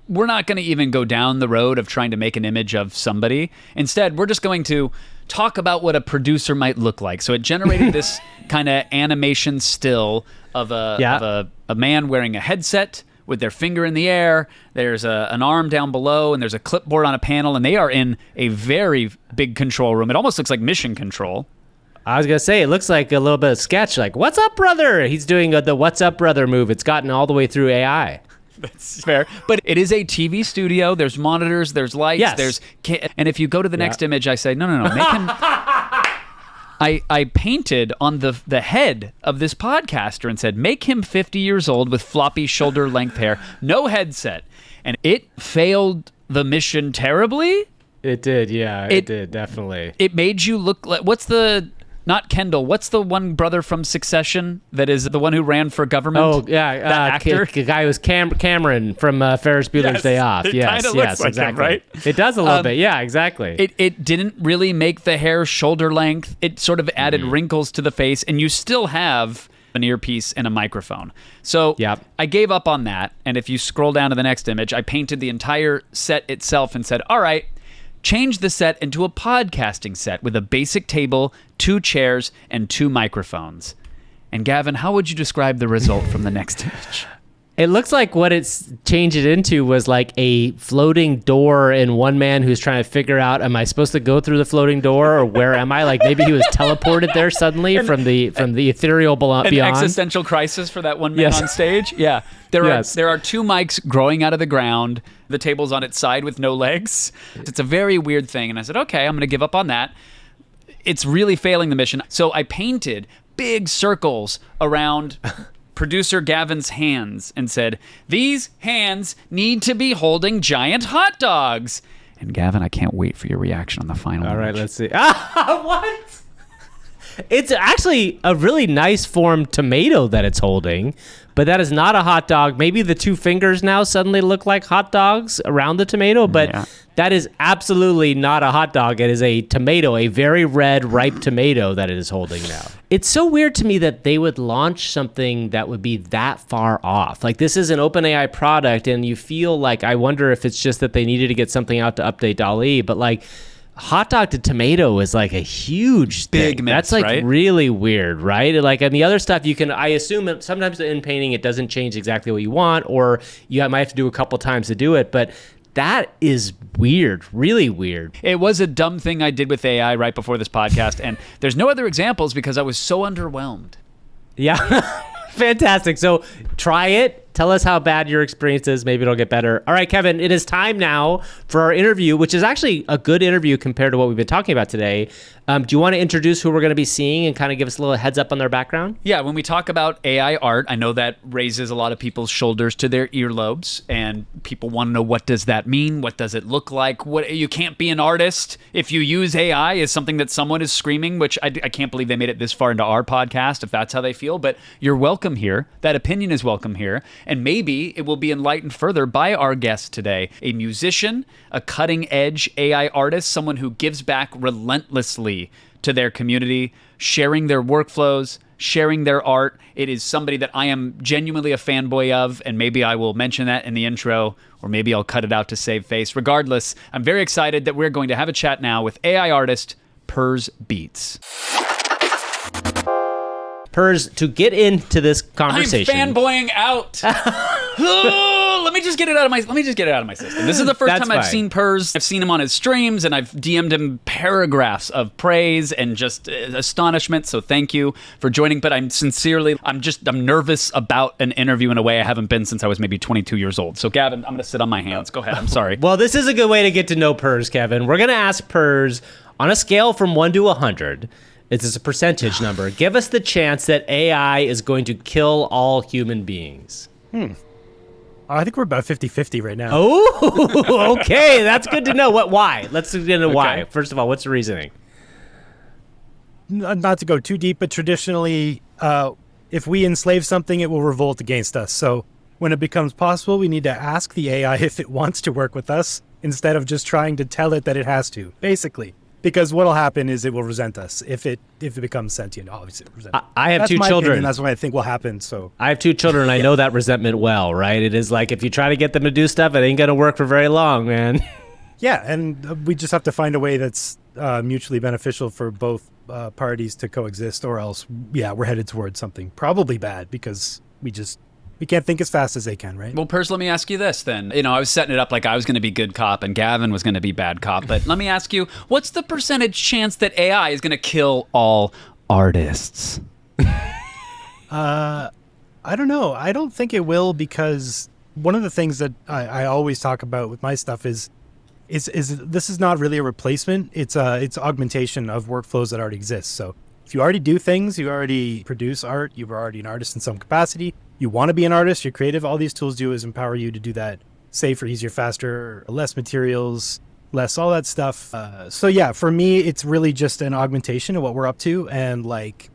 we're not going to even go down the road of trying to make an image of somebody. Instead, we're just going to talk about what a producer might look like. So it generated this kind of animation still of a man wearing a headset with their finger in the air. There's an arm down below, and there's a clipboard on a panel, and they are in a very big control room. It almost looks like mission control. I was going to say, it looks like a little bit of sketch, like, what's up, brother? He's doing the what's up, brother move. It's gotten all the way through AI. That's fair. But it is a TV studio. There's monitors, there's lights, Yes. and if you go to the next image, I say, no, make him... I painted on the head of this podcaster and said, make him 50 years old with floppy shoulder-length hair, no headset. And it failed the mission terribly. It did, yeah. It did, definitely. It made you look like... Not Kendall. What's the one brother from Succession that is the one who ran for government? Oh, yeah. That actor? The guy was Cameron from Ferris Bueller's Yes, Day Off. it Yes, kinda yes, looks like him, exactly. right? It does a little bit. Yeah, exactly. It didn't really make the hair shoulder length. It sort of added wrinkles to the face, and you still have an earpiece and a microphone. So Yep. I gave up on that, and if you scroll down to the next image, I painted the entire set itself and said, all right, change the set into a podcasting set with a basic table, 2 chairs, and 2 microphones. And Gavin, how would you describe the result from the next image? It looks like what it's changed it into was like a floating door and one man who's trying to figure out, am I supposed to go through the floating door or where am I? Like maybe he was teleported there suddenly from the ethereal beyond. An existential crisis for that one man Yes. on stage. Yeah. There Yes. are 2 mics growing out of the ground. The table's on its side with no legs. It's a very weird thing. And I said, okay, I'm going to give up on that. It's really failing the mission. So I painted big circles around producer Gavin's hands and said, these hands need to be holding giant hot dogs. And Gavin, I can't wait for your reaction on the final All right, image. let's see. What? It's actually a really nice formed tomato that it's holding, but that is not a hot dog. Maybe the 2 fingers now suddenly look like hot dogs around the tomato, but Yeah. that is absolutely not a hot dog. It is a tomato, a very red, ripe tomato that it is holding now. It's so weird to me that they would launch something that would be that far off. Like, this is an OpenAI product, and you feel like, I wonder if it's just that they needed to get something out to update Dall-E, but like, hot dog to tomato is like a huge Big thing. miss, That's like right? really weird, right? Like, and the other stuff you can, I assume that sometimes in painting it doesn't change exactly what you want, or you might have to do a couple times to do it, but That is weird, really weird. It was a dumb thing I did with AI right before this podcast, and there's no other examples because I was so underwhelmed. Yeah. Fantastic. So try it. Tell us how bad your experience is. Maybe it'll get better. All right, Kevin, it is time now for our interview, which is actually a good interview compared to what we've been talking about today. Do you want to introduce who we're going to be seeing and kind of give us a little heads up on their background? Yeah, when we talk about AI art, I know that raises a lot of people's shoulders to their earlobes, and people want to know, what does that mean? What does it look like? What, you can't be an artist if you use AI is something that someone is screaming, which I can't believe they made it this far into our podcast, if that's how they feel, but you're welcome here. That opinion is welcome here, and maybe it will be enlightened further by our guest today, a musician, a cutting-edge AI artist, someone who gives back relentlessly to their community, sharing their workflows, sharing their art. It is somebody that I am genuinely a fanboy of, and maybe I will mention that in the intro, or maybe I'll cut it out to save face. Regardless, I'm very excited that we're going to have a chat now with AI artist Purz Beats. Purz, to get into this conversation. I'm fanboying out. Let me just get it out of my system. This is the first time I've seen Purz. I've seen him on his streams, and I've DM'd him paragraphs of praise and just astonishment. So thank you for joining. But I'm nervous about an interview in a way I haven't been since I was maybe 22 years old. So Gavin, I'm going to sit on my hands. Go ahead. I'm sorry. Well, this is a good way to get to know Purz, Kevin. We're going to ask Purz on a scale from 1 to 100. It's a percentage number. Give us the chance that AI is going to kill all human beings. I think we're about 50-50 right now. Oh, okay. That's good to know. Why? Let's get into why. First of all, what's the reasoning? Not to go too deep, but traditionally, if we enslave something, it will revolt against us. So when it becomes possible, we need to ask the AI if it wants to work with us instead of just trying to tell it that it has to, basically. Because what'll happen is it will resent us if it becomes sentient. Obviously, I have that's 2 my children. Opinion, that's what I think will happen. So I have 2 children, and I know that resentment well. Right? It is like if you try to get them to do stuff, it ain't gonna work for very long, man. Yeah, and we just have to find a way that's mutually beneficial for both parties to coexist, or else, we're headed towards something probably bad because we can't think as fast as they can, right? Well, Purz, let me ask you this then. I was setting it up like I was going to be good cop and Gavin was going to be bad cop. But let me ask you, what's the percentage chance that AI is going to kill all artists? I don't know. I don't think it will, because one of the things that I always talk about with my stuff is this is not really a replacement. It's augmentation of workflows that already exist. So if you already do things, you already produce art, you're already an artist in some capacity, you want to be an artist, you're creative, all these tools do is empower you to do that safer, easier, faster, less materials, less all that stuff. So yeah, for me, it's really just an augmentation of what we're up to. And like,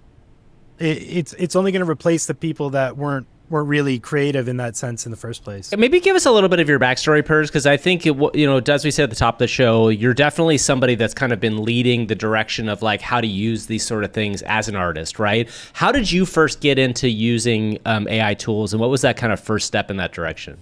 it's only going to replace the people that weren't really creative in that sense in the first place. Maybe give us a little bit of your backstory, Purz, because I think, as we said at the top of the show, you're definitely somebody that's kind of been leading the direction of like how to use these sort of things as an artist, right? How did you first get into using AI tools, and what was that kind of first step in that direction?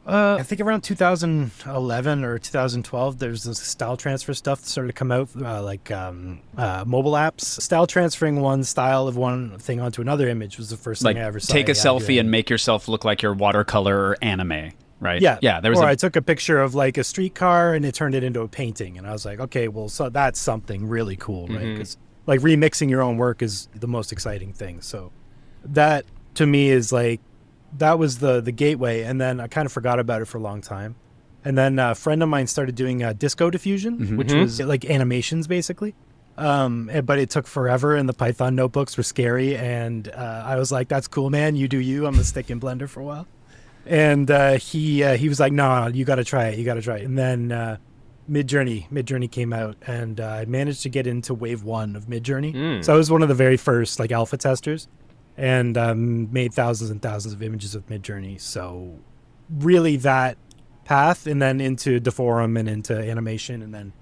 I think around 2011 or 2012, there's this style transfer stuff that started to come out, mobile apps. Style transferring one style of one thing onto another image was the first thing I ever saw. Take a selfie and make yourself look like your watercolor or anime, right? Yeah. Yeah. I took a picture of like a streetcar and it turned it into a painting. And I was like, okay, well, so that's something really cool, right? Because like remixing your own work is the most exciting thing. So that to me is like, that was the gateway, and then I kind of forgot about it for a long time. And then a friend of mine started doing disco diffusion, which was like animations basically. But it took forever, and the Python notebooks were scary. And I was like, "That's cool, man. You do you. I'm gonna stick in Blender for a while." And he was like, "No, you got to try it. You got to try it." And then Midjourney came out, and I managed to get into wave 1 of Midjourney. So I was one of the very first like alpha testers. And made thousands and thousands of images with Midjourney. So really that path, and then into Deforum and into animation, and then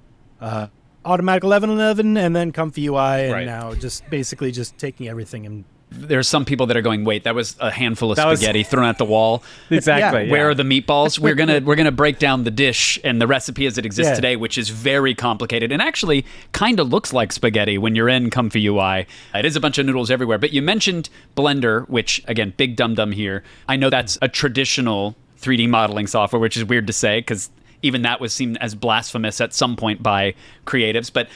Automatic 1111, and then Comfy UI, and now just basically just taking everything. And there's some people that are going, wait, that was a handful of spaghetti thrown at the wall. Exactly. Where are the meatballs? We're gonna break down the dish and the recipe as it exists today, which is very complicated and actually kind of looks like spaghetti when you're in Comfy UI. It is a bunch of noodles everywhere. But you mentioned Blender, which again, big dum-dum here. I know that's a traditional 3D modeling software, which is weird to say because even that was seen as blasphemous at some point by creatives. But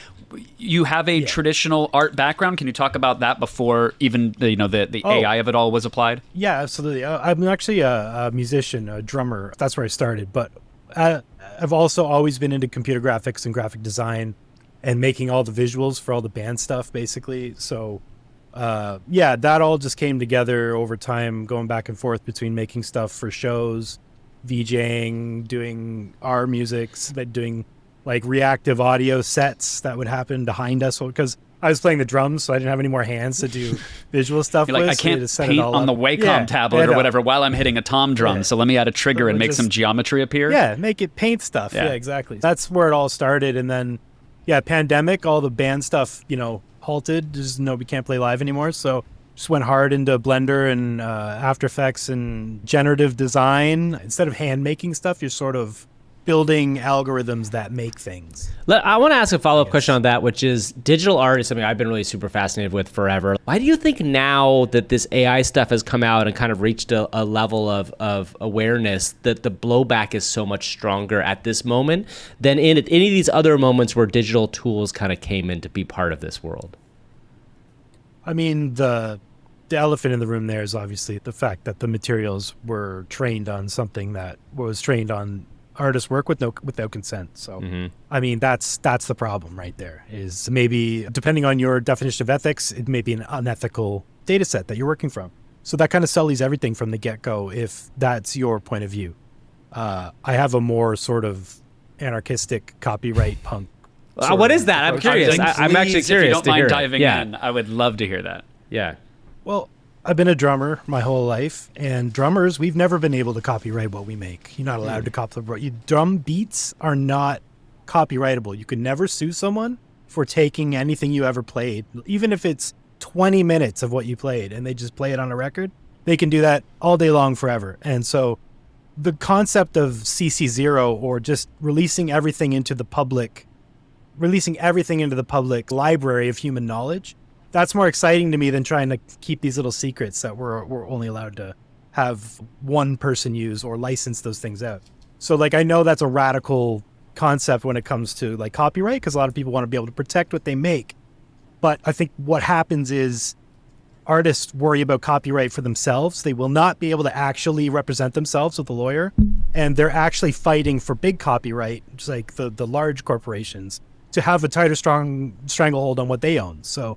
you have a traditional art background. Can you talk about that before even the AI of it all was applied? Yeah, absolutely. I'm actually a musician, a drummer. That's where I started. But I've also always been into computer graphics and graphic design and making all the visuals for all the band stuff, basically. So, that all just came together over time, going back and forth between making stuff for shows, VJing, doing our music, doing like reactive audio sets that would happen behind us because I was playing the drums, so I didn't have any more hands to do visual stuff. You're like, with, I can't paint on the Wacom tablet or whatever while I'm hitting a tom drum. So let me add a trigger and make some geometry appear. Yeah, make it paint stuff. Yeah, exactly. That's where it all started. And then, pandemic, all the band stuff, halted. Just we can't play live anymore. So just went hard into Blender and After Effects and generative design. Instead of hand making stuff, you're sort of building algorithms that make things. I want to ask a follow-up question on that, which is digital art is something I've been really super fascinated with forever. Why do you think now that this AI stuff has come out and kind of reached a level of awareness that the blowback is so much stronger at this moment than in any of these other moments where digital tools kind of came in to be part of this world? I mean, the elephant in the room there is obviously the fact that the materials were trained on something that was trained on artists' work without consent. So, I mean, that's the problem right there. Is maybe depending on your definition of ethics, it may be an unethical data set that you're working from. So that kind of sullies everything from the get-go. If that's your point of view, I have a more sort of anarchistic copyright punk. What is that? I'm curious. I'm actually curious. If you don't to mind hear diving it. in, I would love to hear that. Yeah. Well, I've been a drummer my whole life, and drummers, we've never been able to copyright what we make. You're not allowed to copyright. Drum beats are not copyrightable. You can never sue someone for taking anything you ever played, even if it's 20 minutes of what you played, and they just play it on a record. They can do that all day long forever. And so the concept of CC0 or just releasing everything into the public library of human knowledge, that's more exciting to me than trying to keep these little secrets that we're only allowed to have one person use or license those things out. So like, I know that's a radical concept when it comes to like copyright, because a lot of people want to be able to protect what they make. But I think what happens is artists worry about copyright for themselves. They will not be able to actually represent themselves with a lawyer. And they're actually fighting for big copyright, just like the large corporations, to have a tighter, stranglehold on what they own. So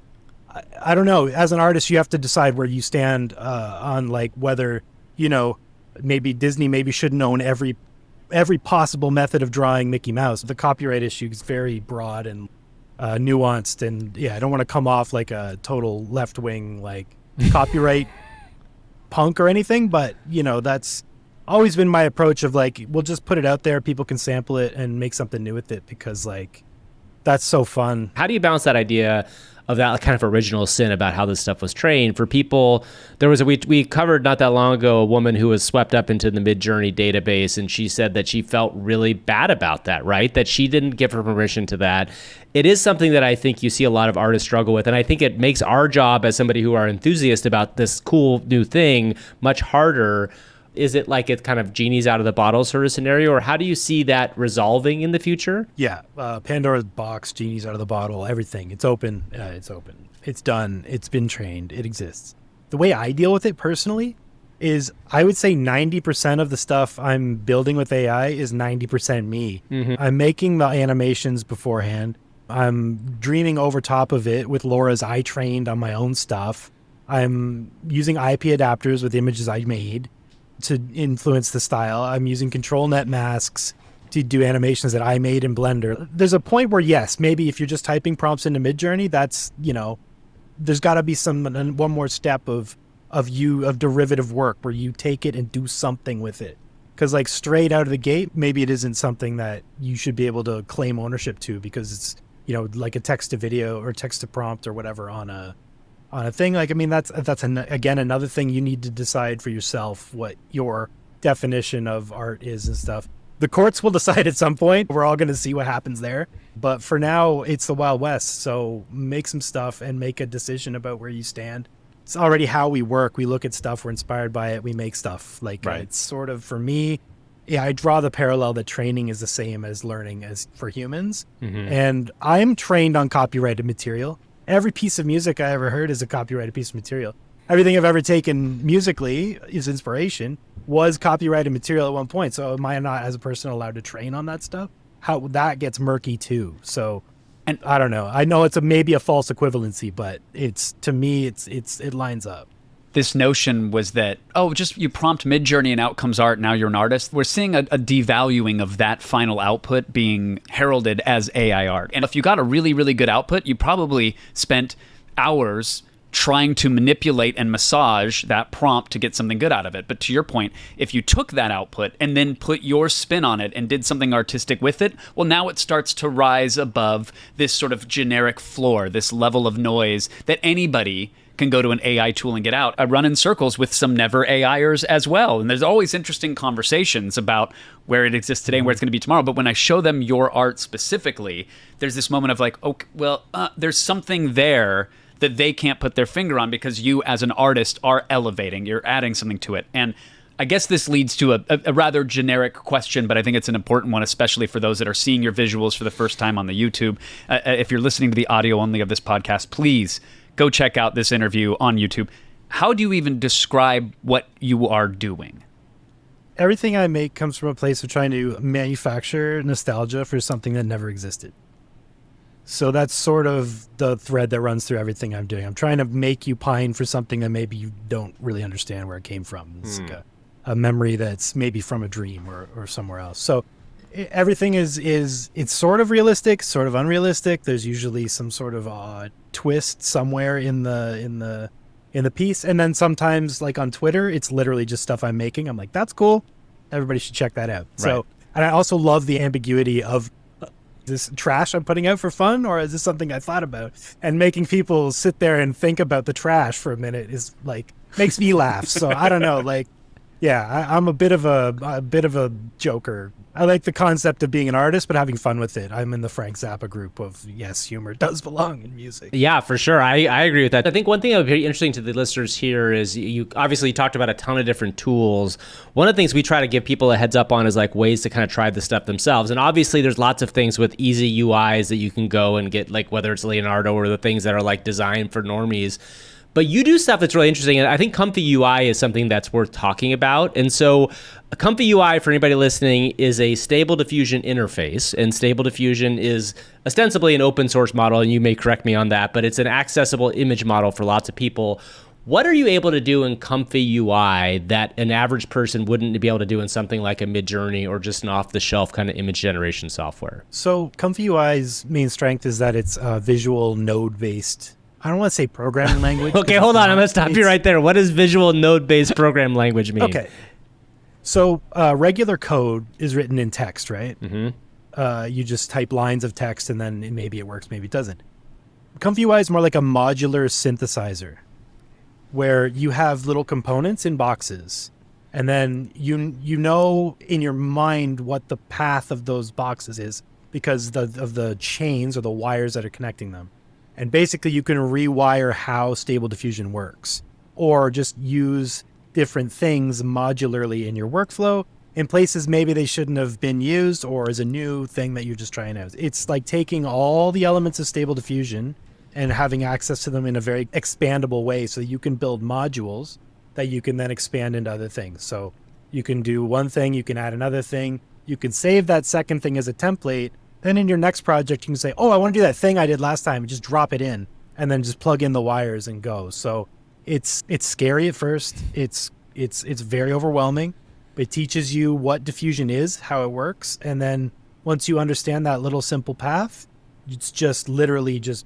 I don't know. As an artist, you have to decide where you stand on like whether, maybe Disney shouldn't own every possible method of drawing Mickey Mouse. The copyright issue is very broad and nuanced, and I don't want to come off like a total left-wing like copyright punk or anything, but that's always been my approach of like, we'll just put it out there, people can sample it and make something new with it, because like that's so fun. How do you balance that idea of that kind of original sin about how this stuff was trained for people? There was we covered not that long ago a woman who was swept up into the Midjourney database, and she said that she felt really bad about that, right? That she didn't give her permission to that. It is something that I think you see a lot of artists struggle with, and I think it makes our job as somebody who are enthusiast about this cool new thing much harder. Is it like it's kind of genie's out of the bottle sort of scenario, or how do you see that resolving in the future? Yeah, Pandora's box, genie's out of the bottle, everything. It's open. It's open. It's done. It's been trained. It exists. The way I deal with it personally is I would say 90% of the stuff I'm building with AI is 90% me. I'm making the animations beforehand. I'm dreaming over top of it with Lora's I trained on my own stuff. I'm using IP adapters with images I made to influence the style. I'm using control net masks to do animations that I made in Blender. There's a point where, yes, maybe if you're just typing prompts into Midjourney, that's, there's got to be one more step of derivative work where you take it and do something with it. Because like straight out of the gate, maybe it isn't something that you should be able to claim ownership to, because it's, like a text to video or text to prompt or whatever on a thing. Like, I mean, that's again, another thing you need to decide for yourself what your definition of art is and stuff. The courts will decide at some point. We're all going to see what happens there. But for now, it's the Wild West. So make some stuff and make a decision about where you stand. it's already how we work. We look at stuff, we're inspired by it, we make stuff. Like Right. it's sort of, for me, yeah, I draw the parallel that training is the same as learning as for humans. And I'm trained on copyrighted material. Every piece of music I ever heard is a copyrighted piece of material. Everything I've ever taken musically is inspiration, was copyrighted material at one point. So am I not, as a person, allowed to train on that stuff? How that gets murky too. So, and I don't know. I know it's maybe a false equivalency, but it's, to me, it lines up. This notion was that, oh, just you prompt Midjourney and out comes art, now you're an artist. We're seeing a devaluing of that final output being heralded as AI art. And if you got a really, really good output, you probably spent hours trying to manipulate and massage that prompt to get something good out of it. But to your point, if you took that output and then put your spin on it and did something artistic with it, well, now it starts to rise above this sort of generic floor, this level of noise that anybody can go to an AI tool and get out. I run in circles with some never AIers as well. And there's always interesting conversations about where it exists today and where it's going to be tomorrow. But when I show them your art specifically, there's this moment of like, okay, well, there's something there that they can't put their finger on because you as an artist are elevating, you're adding something to it. And I guess this leads to a rather generic question, but I think it's an important one, especially for those that are seeing your visuals for the first time on the YouTube. If you're listening to the audio only of this podcast, please go check out this interview on YouTube. How do you even describe what you are doing? Everything I make comes from a place of trying to manufacture nostalgia for something that never existed. So that's sort of the thread that runs through everything I'm doing. I'm trying to make you pine for something that maybe you don't really understand where it came from. It's like a memory that's maybe from a dream or somewhere else. So everything is it's sort of realistic, sort of unrealistic. There's usually some sort of twist somewhere in the piece, and then sometimes, like on Twitter, it's literally just stuff I'm making. I'm like, that's cool. Everybody should check that out. Right. So, and I also love the ambiguity of this trash I'm putting out for fun, or is this something I thought about? And making people sit there and think about the trash for a minute is like makes me laugh. So I don't know, like, yeah, I'm a bit of a joker. I like the concept of being an artist, but having fun with it. I'm in the Frank Zappa group of, yes, humor does belong in music. Yeah, for sure. I agree with that. I think one thing that would be very interesting to the listeners here is you obviously talked about a ton of different tools. One of the things we try to give people a heads up on is like ways to kind of try this stuff themselves. And obviously there's lots of things with easy UIs that you can go and get, like whether it's Leonardo or the things that are like designed for normies. But you do stuff that's really interesting, and I think Comfy UI is something that's worth talking about. And so a Comfy UI, for anybody listening, is a Stable Diffusion interface, and Stable Diffusion is ostensibly an open source model, and you may correct me on that, but it's an accessible image model for lots of people. What are you able to do in Comfy UI that an average person wouldn't be able to do in something like a Midjourney or just an off-the-shelf kind of image generation software? So Comfy UI's main strength is that it's visual node-based. I don't want to say programming language. Okay, hold on. I'm going to stop you right there. What does visual node-based program language mean? Okay. So regular code is written in text, right? Mm-hmm. You just type lines of text and then maybe it works, maybe it doesn't. Comfy UI is more like a modular synthesizer where you have little components in boxes. And then you know in your mind what the path of those boxes is because of the chains or the wires that are connecting them. And basically you can rewire how Stable Diffusion works or just use different things modularly in your workflow in places maybe they shouldn't have been used or as a new thing that you're just trying out. It's like taking all the elements of Stable Diffusion and having access to them in a very expandable way so you can build modules that you can then expand into other things. So you can do one thing, you can add another thing, you can save that second thing as a template. Then in your next project, you can say, oh, I want to do that thing I did last time, and just drop it in and then just plug in the wires and go. So it's scary at first. It's very overwhelming. It teaches you what diffusion is, how it works. And then once you understand that little simple path, it's just literally just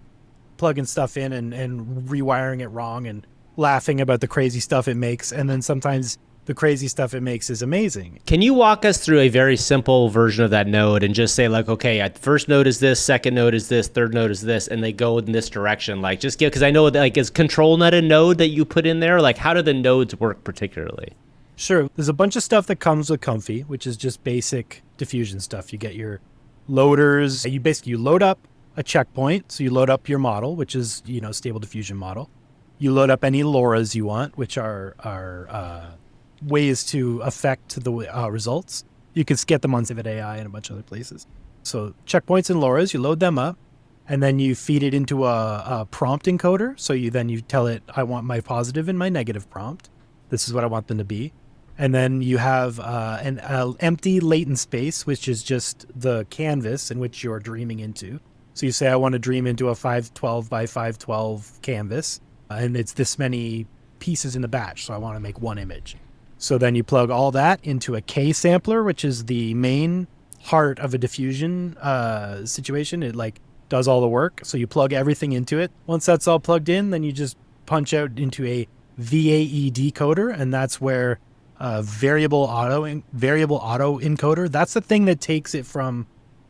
plugging stuff in and rewiring it wrong and laughing about the crazy stuff it makes. And then sometimes the crazy stuff it makes is amazing. Can you walk us through a very simple version of that node and just say like, okay, first node is this, second node is this, third node is this, and they go in this direction? Like just give, because I know like is control node a node that you put in there? Like how do the nodes work particularly? Sure. There's a bunch of stuff that comes with Comfy, which is just basic diffusion stuff. You get your loaders. You load up a checkpoint. So you load up your model, which is, Stable Diffusion model. You load up any Loras you want, which are ways to affect the results. You can get them on Suno.ai and a bunch of other places. So checkpoints and Loras, you load them up, and then you feed it into a prompt encoder. So you tell it, I want my positive and my negative prompt. This is what I want them to be. And then you have an empty latent space, which is just the canvas in which you're dreaming into. So you say, I want to dream into a 512 by 512 canvas, and it's this many pieces in the batch, so I want to make one image. So then you plug all that into a K sampler, which is the main heart of a diffusion situation. It like does all the work. So you plug everything into it. Once that's all plugged in, then you just punch out into a VAE decoder, and that's where variable auto encoder. That's the thing that takes it from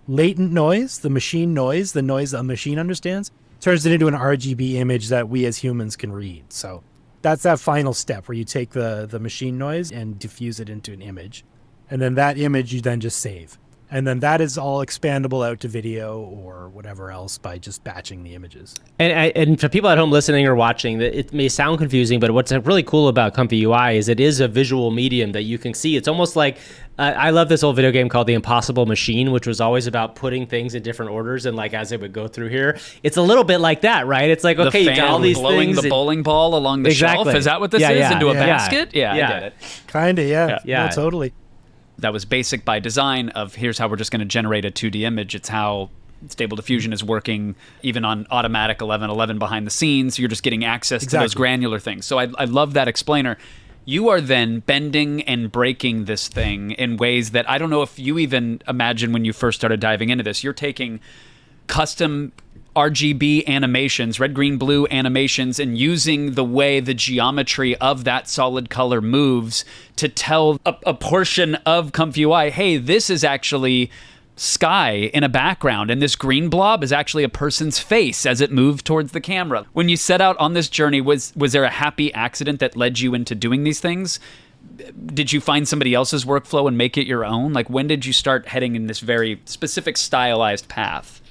latent noise, the noise that a machine understands, turns it into an RGB image that we as humans can read. So that's that final step where you take the machine noise and diffuse it into an image. And then that image you then just save. And then that is all expandable out to video or whatever else by just batching the images. And for people at home listening or watching, it may sound confusing, but what's really cool about Comfy UI is it is a visual medium that you can see. It's almost like, I love this old video game called The Impossible Machine, which was always about putting things in different orders and like as it would go through here. It's a little bit like that, right? It's like, okay, you got all these blowing things. the bowling ball along the shelf. Is that what this is? Into a basket? Yeah, I get it. Kind of, yeah. No, totally. That was basic by design of here's how we're just going to generate a 2D image. It's how Stable Diffusion is working even on automatic 1111 behind the scenes. You're just getting access to those granular things. So I love that explainer. You are then bending and breaking this thing in ways that I don't know if you even imagine when you first started diving into this. You're taking custom RGB animations, red, green, blue animations, and using the way the geometry of that solid color moves to tell a portion of Comfy UI, hey, this is actually sky in a background, and this green blob is actually a person's face as it moved towards the camera. When you set out on this journey, was there a happy accident that led you into doing these things? Did you find somebody else's workflow and make it your own? Like, when did you start heading in this very specific stylized path?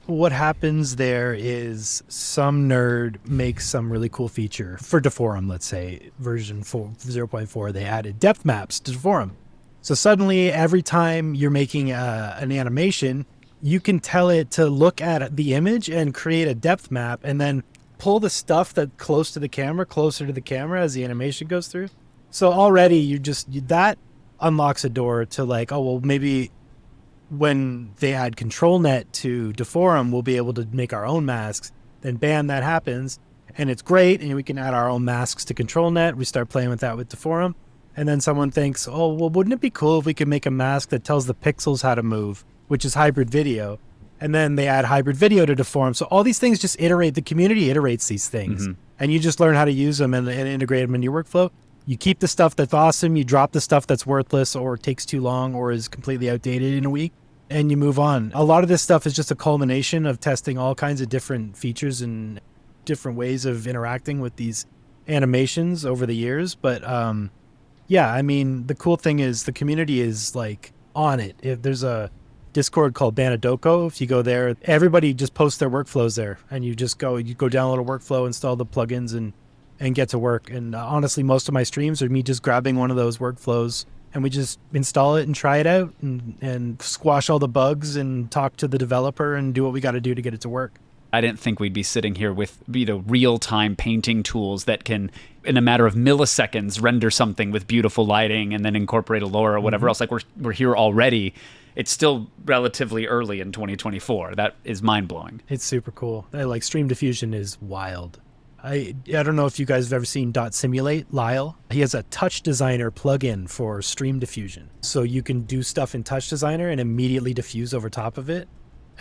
What happens there is some nerd makes some really cool feature for Deforum, let's say version 0.4, they added depth maps to Deforum. So suddenly every time you're making an animation, you can tell it to look at the image and create a depth map and then pull the stuff that closer to the camera as the animation goes through. So already that unlocks a door to like, oh, well, maybe when they add ControlNet to Deforum, we'll be able to make our own masks. Then bam, that happens. And it's great. And we can add our own masks to ControlNet. We start playing with that with Deforum. And then someone thinks, oh, well, wouldn't it be cool if we could make a mask that tells the pixels how to move, which is hybrid video. And then they add hybrid video to Deforum. So all these things just iterate. The community iterates these things. Mm-hmm. And you just learn how to use them and integrate them in your workflow. You keep the stuff that's awesome. You drop the stuff that's worthless or takes too long or is completely outdated in a week. And you move on. A lot of this stuff is just a culmination of testing all kinds of different features and different ways of interacting with these animations over the years. But yeah, I mean, the cool thing is the community is like on it. If there's a Discord called Banadoko, if you go there, everybody just posts their workflows there, and you go download a workflow, install the plugins, and get to work. And honestly, most of my streams are me just grabbing one of those workflows. And we just install it and try it out and squash all the bugs and talk to the developer and do what we got to do to get it to work. I didn't think we'd be sitting here with real-time painting tools that can, in a matter of milliseconds, render something with beautiful lighting and then incorporate a Lora or whatever else. Like we're here already. It's still relatively early in 2024. That is mind-blowing. It's super cool. Like Stream Diffusion is wild. I don't know if you guys have ever seen .simulate, Lyle. He has a Touch Designer plugin for Stream Diffusion. So you can do stuff in Touch Designer and immediately diffuse over top of it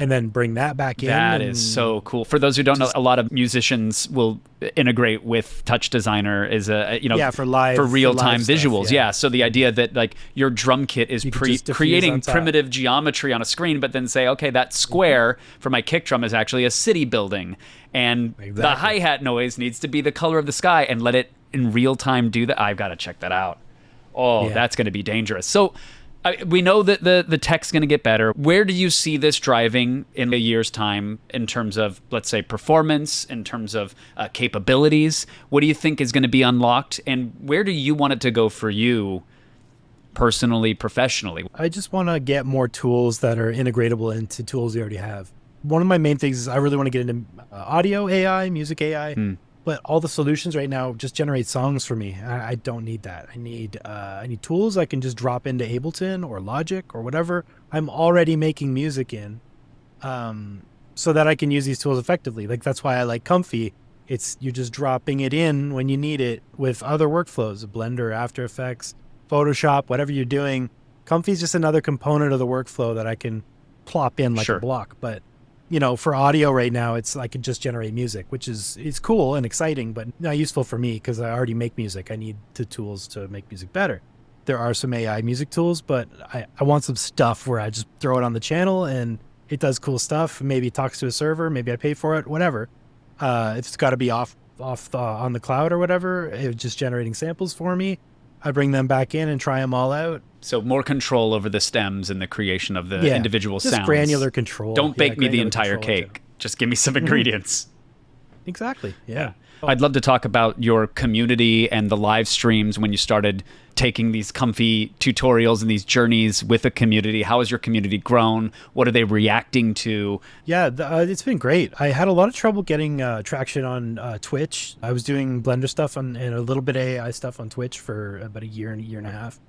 and then bring that back in. That is so cool. For those who don't know, a lot of musicians will integrate with Touch Designer as for real-time visuals. Stuff, yeah. So the idea that like your drum kit is creating primitive geometry on a screen, but then say, okay, that square for my kick drum is actually a city building. And the hi-hat noise needs to be the color of the sky, and let it in real time do that. I've got to check that out. Oh, yeah. That's going to be dangerous. So We know that the tech's going to get better. Where do you see this driving in a year's time in terms of, let's say, performance, in terms of capabilities? What do you think is going to be unlocked? And where do you want it to go for you personally, professionally? I just want to get more tools that are integratable into tools we already have. One of my main things is I really want to get into audio AI, music AI. But all the solutions right now just generate songs for me. I don't need that. I need tools I can just drop into Ableton or Logic or whatever I'm already making music in, so that I can use these tools effectively. Like, that's why I like Comfy. It's you're just dropping it in when you need it with other workflows, Blender, After Effects, Photoshop, whatever you're doing. Comfy is just another component of the workflow that I can plop in like a block. But for audio right now, I can just generate music, which it's cool and exciting, but not useful for me because I already make music. I need the tools to make music better. There are some AI music tools, but I want some stuff where I just throw it on the channel and it does cool stuff. Maybe it talks to a server. Maybe I pay for it, whatever. If it's got to be off on the cloud or whatever, it's just generating samples for me. I bring them back in and try them all out. So more control over the stems and the creation of the individual just sounds. Granular control. Don't bake me the entire cake. Just give me some ingredients. Exactly. Yeah. I'd love to talk about your community and the live streams when you started taking these Comfy tutorials and these journeys with a community. How has your community grown? What are they reacting to? Yeah, it's been great. I had a lot of trouble getting traction on Twitch. I was doing Blender stuff and a little bit of AI stuff on Twitch for about a year and a half.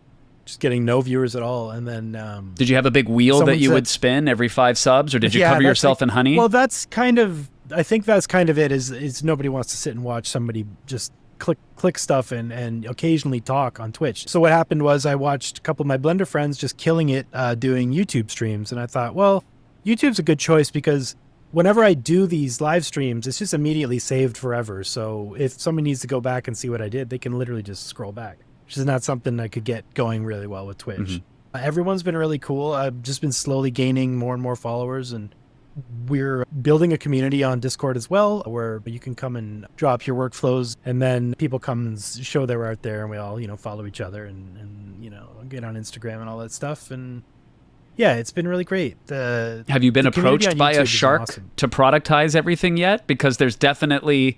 Just getting no viewers at all. And then did you have a big wheel that you would spin every 5 subs, or did you cover yourself in honey? Well, that's kind of, I think that's kind of it, is nobody wants to sit and watch somebody just click stuff and occasionally talk on Twitch. So what happened was I watched a couple of my Blender friends just killing it doing YouTube streams. And I thought, well, YouTube's a good choice because whenever I do these live streams, it's just immediately saved forever. So if somebody needs to go back and see what I did, they can literally just scroll back, which is not something I could get going really well with Twitch. Everyone's been really cool. I've just been slowly gaining more and more followers, and we're building a community on Discord as well, where you can come and drop your workflows, and then people come and show they're out there, and we all, follow each other and get on Instagram and all that stuff. And yeah, it's been really great. Have you been approached by a shark to productize everything yet? Because there's definitely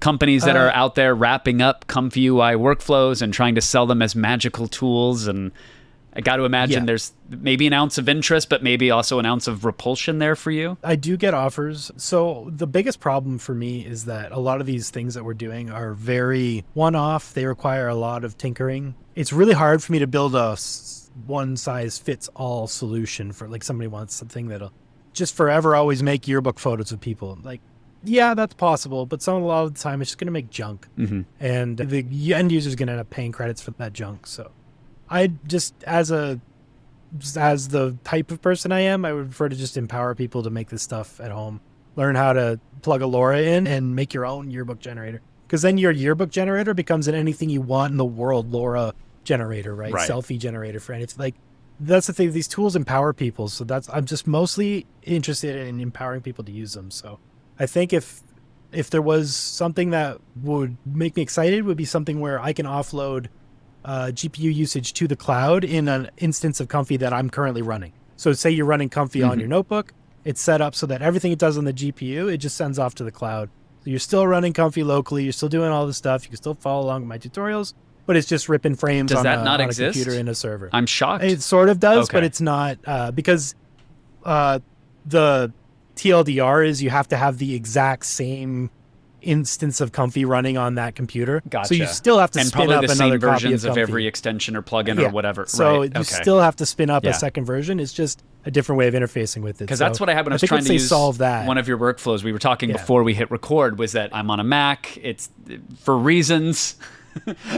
companies that are out there wrapping up Comfy UI workflows and trying to sell them as magical tools, and I got to imagine there's maybe an ounce of interest, but maybe also an ounce of repulsion there for you. I do get offers. So the biggest problem for me is that a lot of these things that we're doing are very one-off. They require a lot of tinkering. It's really hard for me to build a one-size-fits-all solution for, like, somebody wants something that'll just forever always make yearbook photos of people. Like, yeah, that's possible, but a lot of the time it's just going to make junk. And the end user is going to end up paying credits for that junk. So I just, as the type of person I am, I would prefer to just empower people to make this stuff at home. Learn how to plug a Lora in and make your own yearbook generator. Because then your yearbook generator becomes an anything you want in the world Lora generator, right? Selfie generator for anything. Like, that's the thing. These tools empower people. So I'm just mostly interested in empowering people to use them. So I think if there was something that would make me excited, it would be something where I can offload GPU usage to the cloud in an instance of Comfy that I'm currently running. So say you're running Comfy on your notebook, it's set up so that everything it does on the GPU, it just sends off to the cloud. So you're still running Comfy locally, you're still doing all this stuff, you can still follow along with my tutorials, but it's just ripping frames on a computer in a server. I'm shocked. It sort of does, but it's not, because the TLDR is you have to have the exact same instance of Comfy running on that computer. Gotcha. So you still have to spin up another versions copy of every extension or plugin or whatever. So you still have to spin up a second version. It's just a different way of interfacing with it. Because that's what I had when I was trying to use one of your workflows. We were talking before we hit record, was that I'm on a Mac. It's for reasons.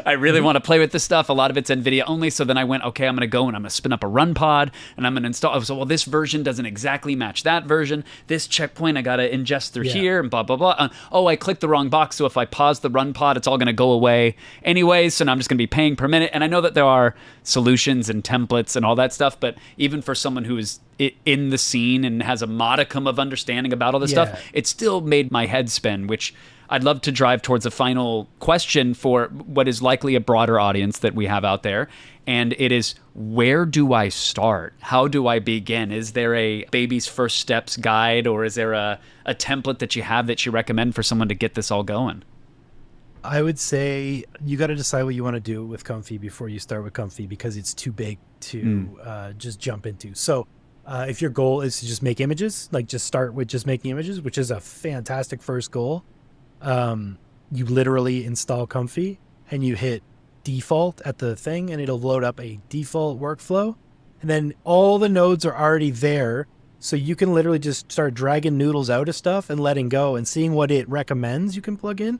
I really want to play with this stuff. A lot of it's NVIDIA only. So then I went, okay, I'm going to go and I'm going to spin up a run pod and I'm going to install. So, well, this version doesn't exactly match that version. This checkpoint I got to ingest through here and blah, blah, blah. I clicked the wrong box. So if I pause the run pod, it's all going to go away anyway. So now I'm just going to be paying per minute. And I know that there are solutions and templates and all that stuff. But even for someone who is in the scene and has a modicum of understanding about all this Yeah. stuff, it still made my head spin, which I'd love to drive towards a final question for what is likely a broader audience that we have out there. And it is, where do I start? How do I begin? Is there a baby's first steps guide, or is there a template that you have that you recommend for someone to get this all going? I would say you got to decide what you want to do with Comfy before you start with Comfy, because it's too big to just jump into. So if your goal is to just make images, like just start with just making images, which is a fantastic first goal. You literally install Comfy and you hit default at the thing, and it'll load up a default workflow. And then all the nodes are already there. So you can literally just start dragging noodles out of stuff and letting go and seeing what it recommends you can plug in.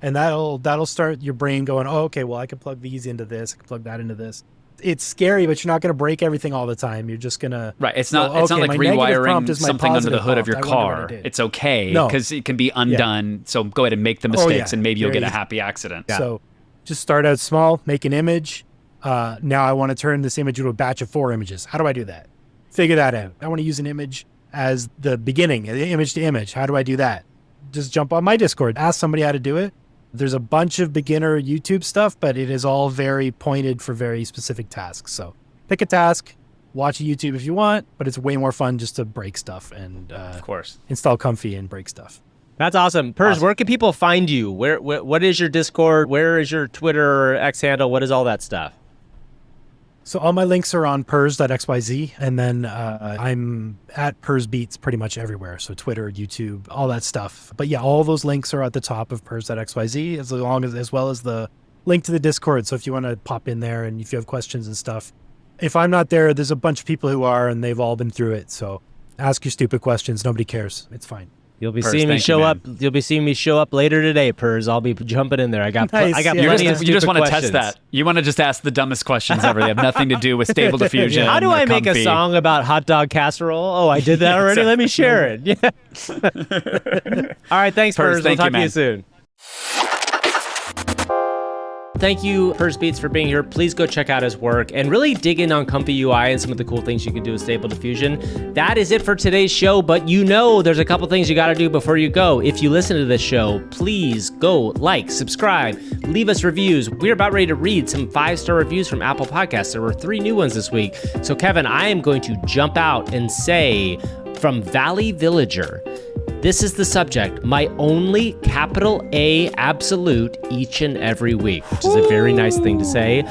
And that'll start your brain going, oh, okay, well, I can plug these into this. I can plug that into this. It's scary, but you're not going to break everything all the time. You're just going to... Right. It's not like rewiring something under the hood of your car. It's okay because it can be undone. So go ahead and make the mistakes and maybe you'll get a happy accident. Yeah. So just start out small, make an image. Now I want to turn this image into a batch of 4 images. How do I do that? Figure that out. I want to use an image as the beginning, image to image. How do I do that? Just jump on my Discord. Ask somebody how to do it. There's a bunch of beginner YouTube stuff, but it is all very pointed for very specific tasks. So pick a task, watch a YouTube if you want, but it's way more fun just to break stuff and of course install Comfy and break stuff. That's awesome. Purz, where can people find you? What is your Discord? Where is your Twitter or X handle? What is all that stuff? So all my links are on Purz.xyz, and then I'm at Purz Beats pretty much everywhere. So Twitter, YouTube, all that stuff. But yeah, all those links are at the top of Purz.xyz, as well as the link to the Discord. So if you want to pop in there and if you have questions and stuff, if I'm not there, there's a bunch of people who are, and they've all been through it. So ask your stupid questions. Nobody cares. It's fine. You'll be seeing me show up. You'll be seeing me show up later today, Purz. I'll be jumping in there. I got plenty of stupid questions. You just want to test that. You want to just ask the dummest questions ever. They have nothing to do with Stable Diffusion. How do I make a song about hot dog casserole? Oh, I did that already. Let me share it. Yeah. All right. Thanks, Purz. We'll talk to you soon. Thank you, Purz Beats, for being here. Please go check out his work and really dig in on Comfy UI and some of the cool things you can do with Stable Diffusion. That is it for today's show, but there's a couple things you got to do before you go. If you listen to this show, please go like, subscribe, leave us reviews. We're about ready to read some 5-star reviews from Apple Podcasts. There were 3 new ones this week. So, Kevin, I am going to jump out and say, from Valley Villager, this is the subject, my only capital A absolute each and every week, which is a very nice thing to say.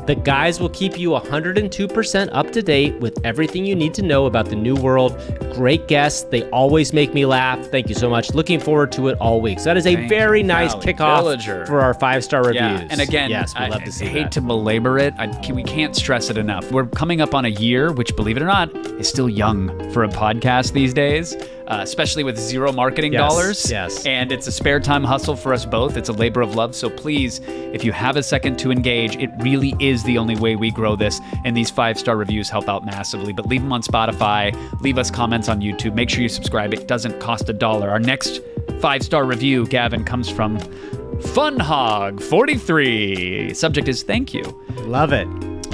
The guys will keep you 102% up to date with everything you need to know about the new world. Great guests. They always make me laugh. Thank you so much. Looking forward to it all week. So that is a very nice kickoff for our 5-star reviews. Yeah. And again, yes, we love to see I hate to belabor it. We can't stress it enough. We're coming up on a year, which, believe it or not, is still young for a podcast these days. Especially with zero marketing dollars. Yes. And it's a spare time hustle for us both. It's a labor of love. So please, if you have a second to engage, it really is the only way we grow this. And these 5-star reviews help out massively. But leave them on Spotify. Leave us comments on YouTube. Make sure you subscribe. It doesn't cost $1. Our next 5-star review, Gavin, comes from FunHog43. Subject is thank you. Love it.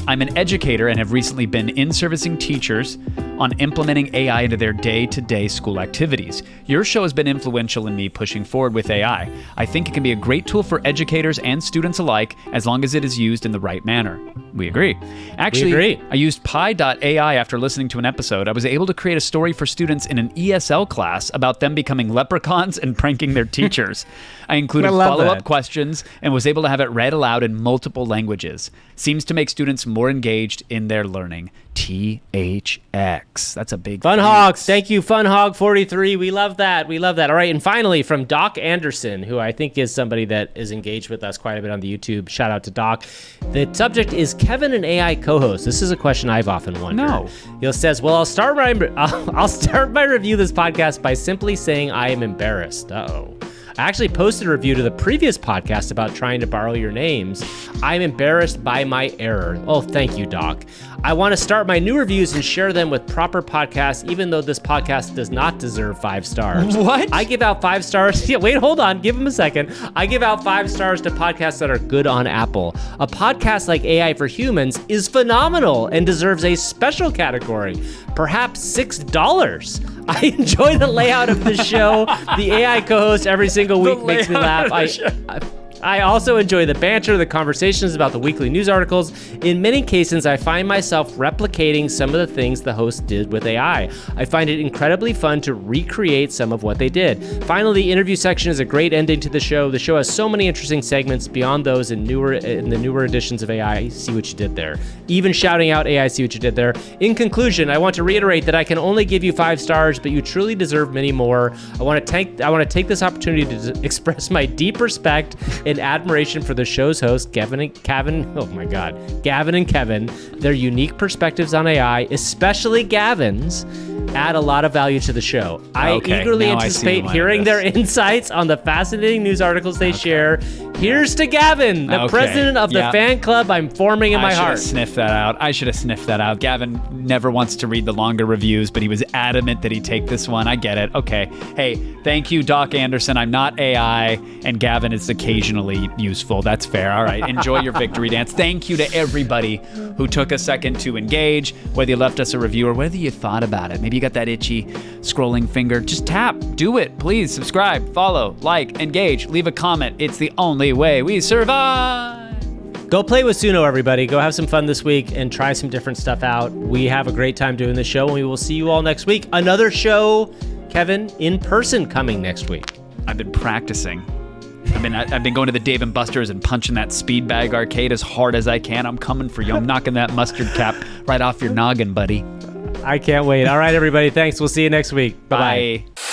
I'm an educator and have recently been in-servicing teachers on implementing AI into their day-to-day school activities. Your show has been influential in me pushing forward with AI. I think it can be a great tool for educators and students alike as long as it is used in the right manner. We agree. Actually, I used Pi.ai after listening to an episode. I was able to create a story for students in an ESL class about them becoming leprechauns and pranking their teachers. I included follow-up questions and was able to have it read aloud in multiple languages. Seems to make students more engaged in their learning. THX. That's a big Fun Hogs. Thank you, FunHog43. We love that. We love that. All right. And finally, from Doc Anderson, who I think is somebody that is engaged with us quite a bit on the YouTube. Shout out to Doc. The subject is Kevin an AI co-host. This is a question I've often wondered. No. He says, well, I'll start my review of this podcast by simply saying I am embarrassed. Uh-oh. I actually posted a review to the previous podcast about trying to borrow your names. I'm embarrassed by my error. Oh, thank you, Doc. I want to start my new reviews and share them with proper podcasts, even though this podcast does not deserve 5 stars. What? I give out 5 stars. Yeah, wait, hold on. Give him a second. I give out 5 stars to podcasts that are good on Apple. A podcast like AI for Humans is phenomenal and deserves a special category, perhaps $6. I enjoy the layout of the show. The AI co-host every single week makes me laugh. I also enjoy the banter, the conversations about the weekly news articles. In many cases, I find myself replicating some of the things the host did with AI. I find it incredibly fun to recreate some of what they did. Finally, the interview section is a great ending to the show. The show has so many interesting segments beyond those in the newer editions of AI. See what you did there. Even shouting out AI, see what you did there. In conclusion, I want to reiterate that I can only give you 5 stars, but you truly deserve many more. I want to take this opportunity to express my deep respect and admiration for the show's hosts, Gavin and Kevin. Their unique perspectives on AI, especially Gavin's, add a lot of value to the show. I eagerly anticipate hearing their insights on the fascinating news articles they share. Here's to Gavin, the president of the fan club I'm forming in my heart. I should have sniffed that out. Gavin never wants to read the longer reviews, but he was adamant that he take this one. I get it. Okay. Hey, thank you, Doc Anderson. I'm not AI, and Gavin is occasionally useful. That's fair. All right. Enjoy your victory dance. Thank you to everybody who took a second to engage, whether you left us a review or whether you thought about it. Maybe you got that itchy scrolling finger. Just tap. Do it. Please subscribe, follow, like, engage, leave a comment. It's the only way we survive. Go play with Suno, everybody. Go have some fun this week and try some different stuff out. We have a great time doing this show, and we will see you all next week. Another show, Kevin, in person coming next week. I've been practicing. I've been going to the Dave & Buster's and punching that speed bag arcade as hard as I can. I'm coming for you. I'm knocking that mustard cap right off your noggin, buddy. I can't wait. All right, everybody. Thanks. We'll see you next week. Bye-bye. Bye.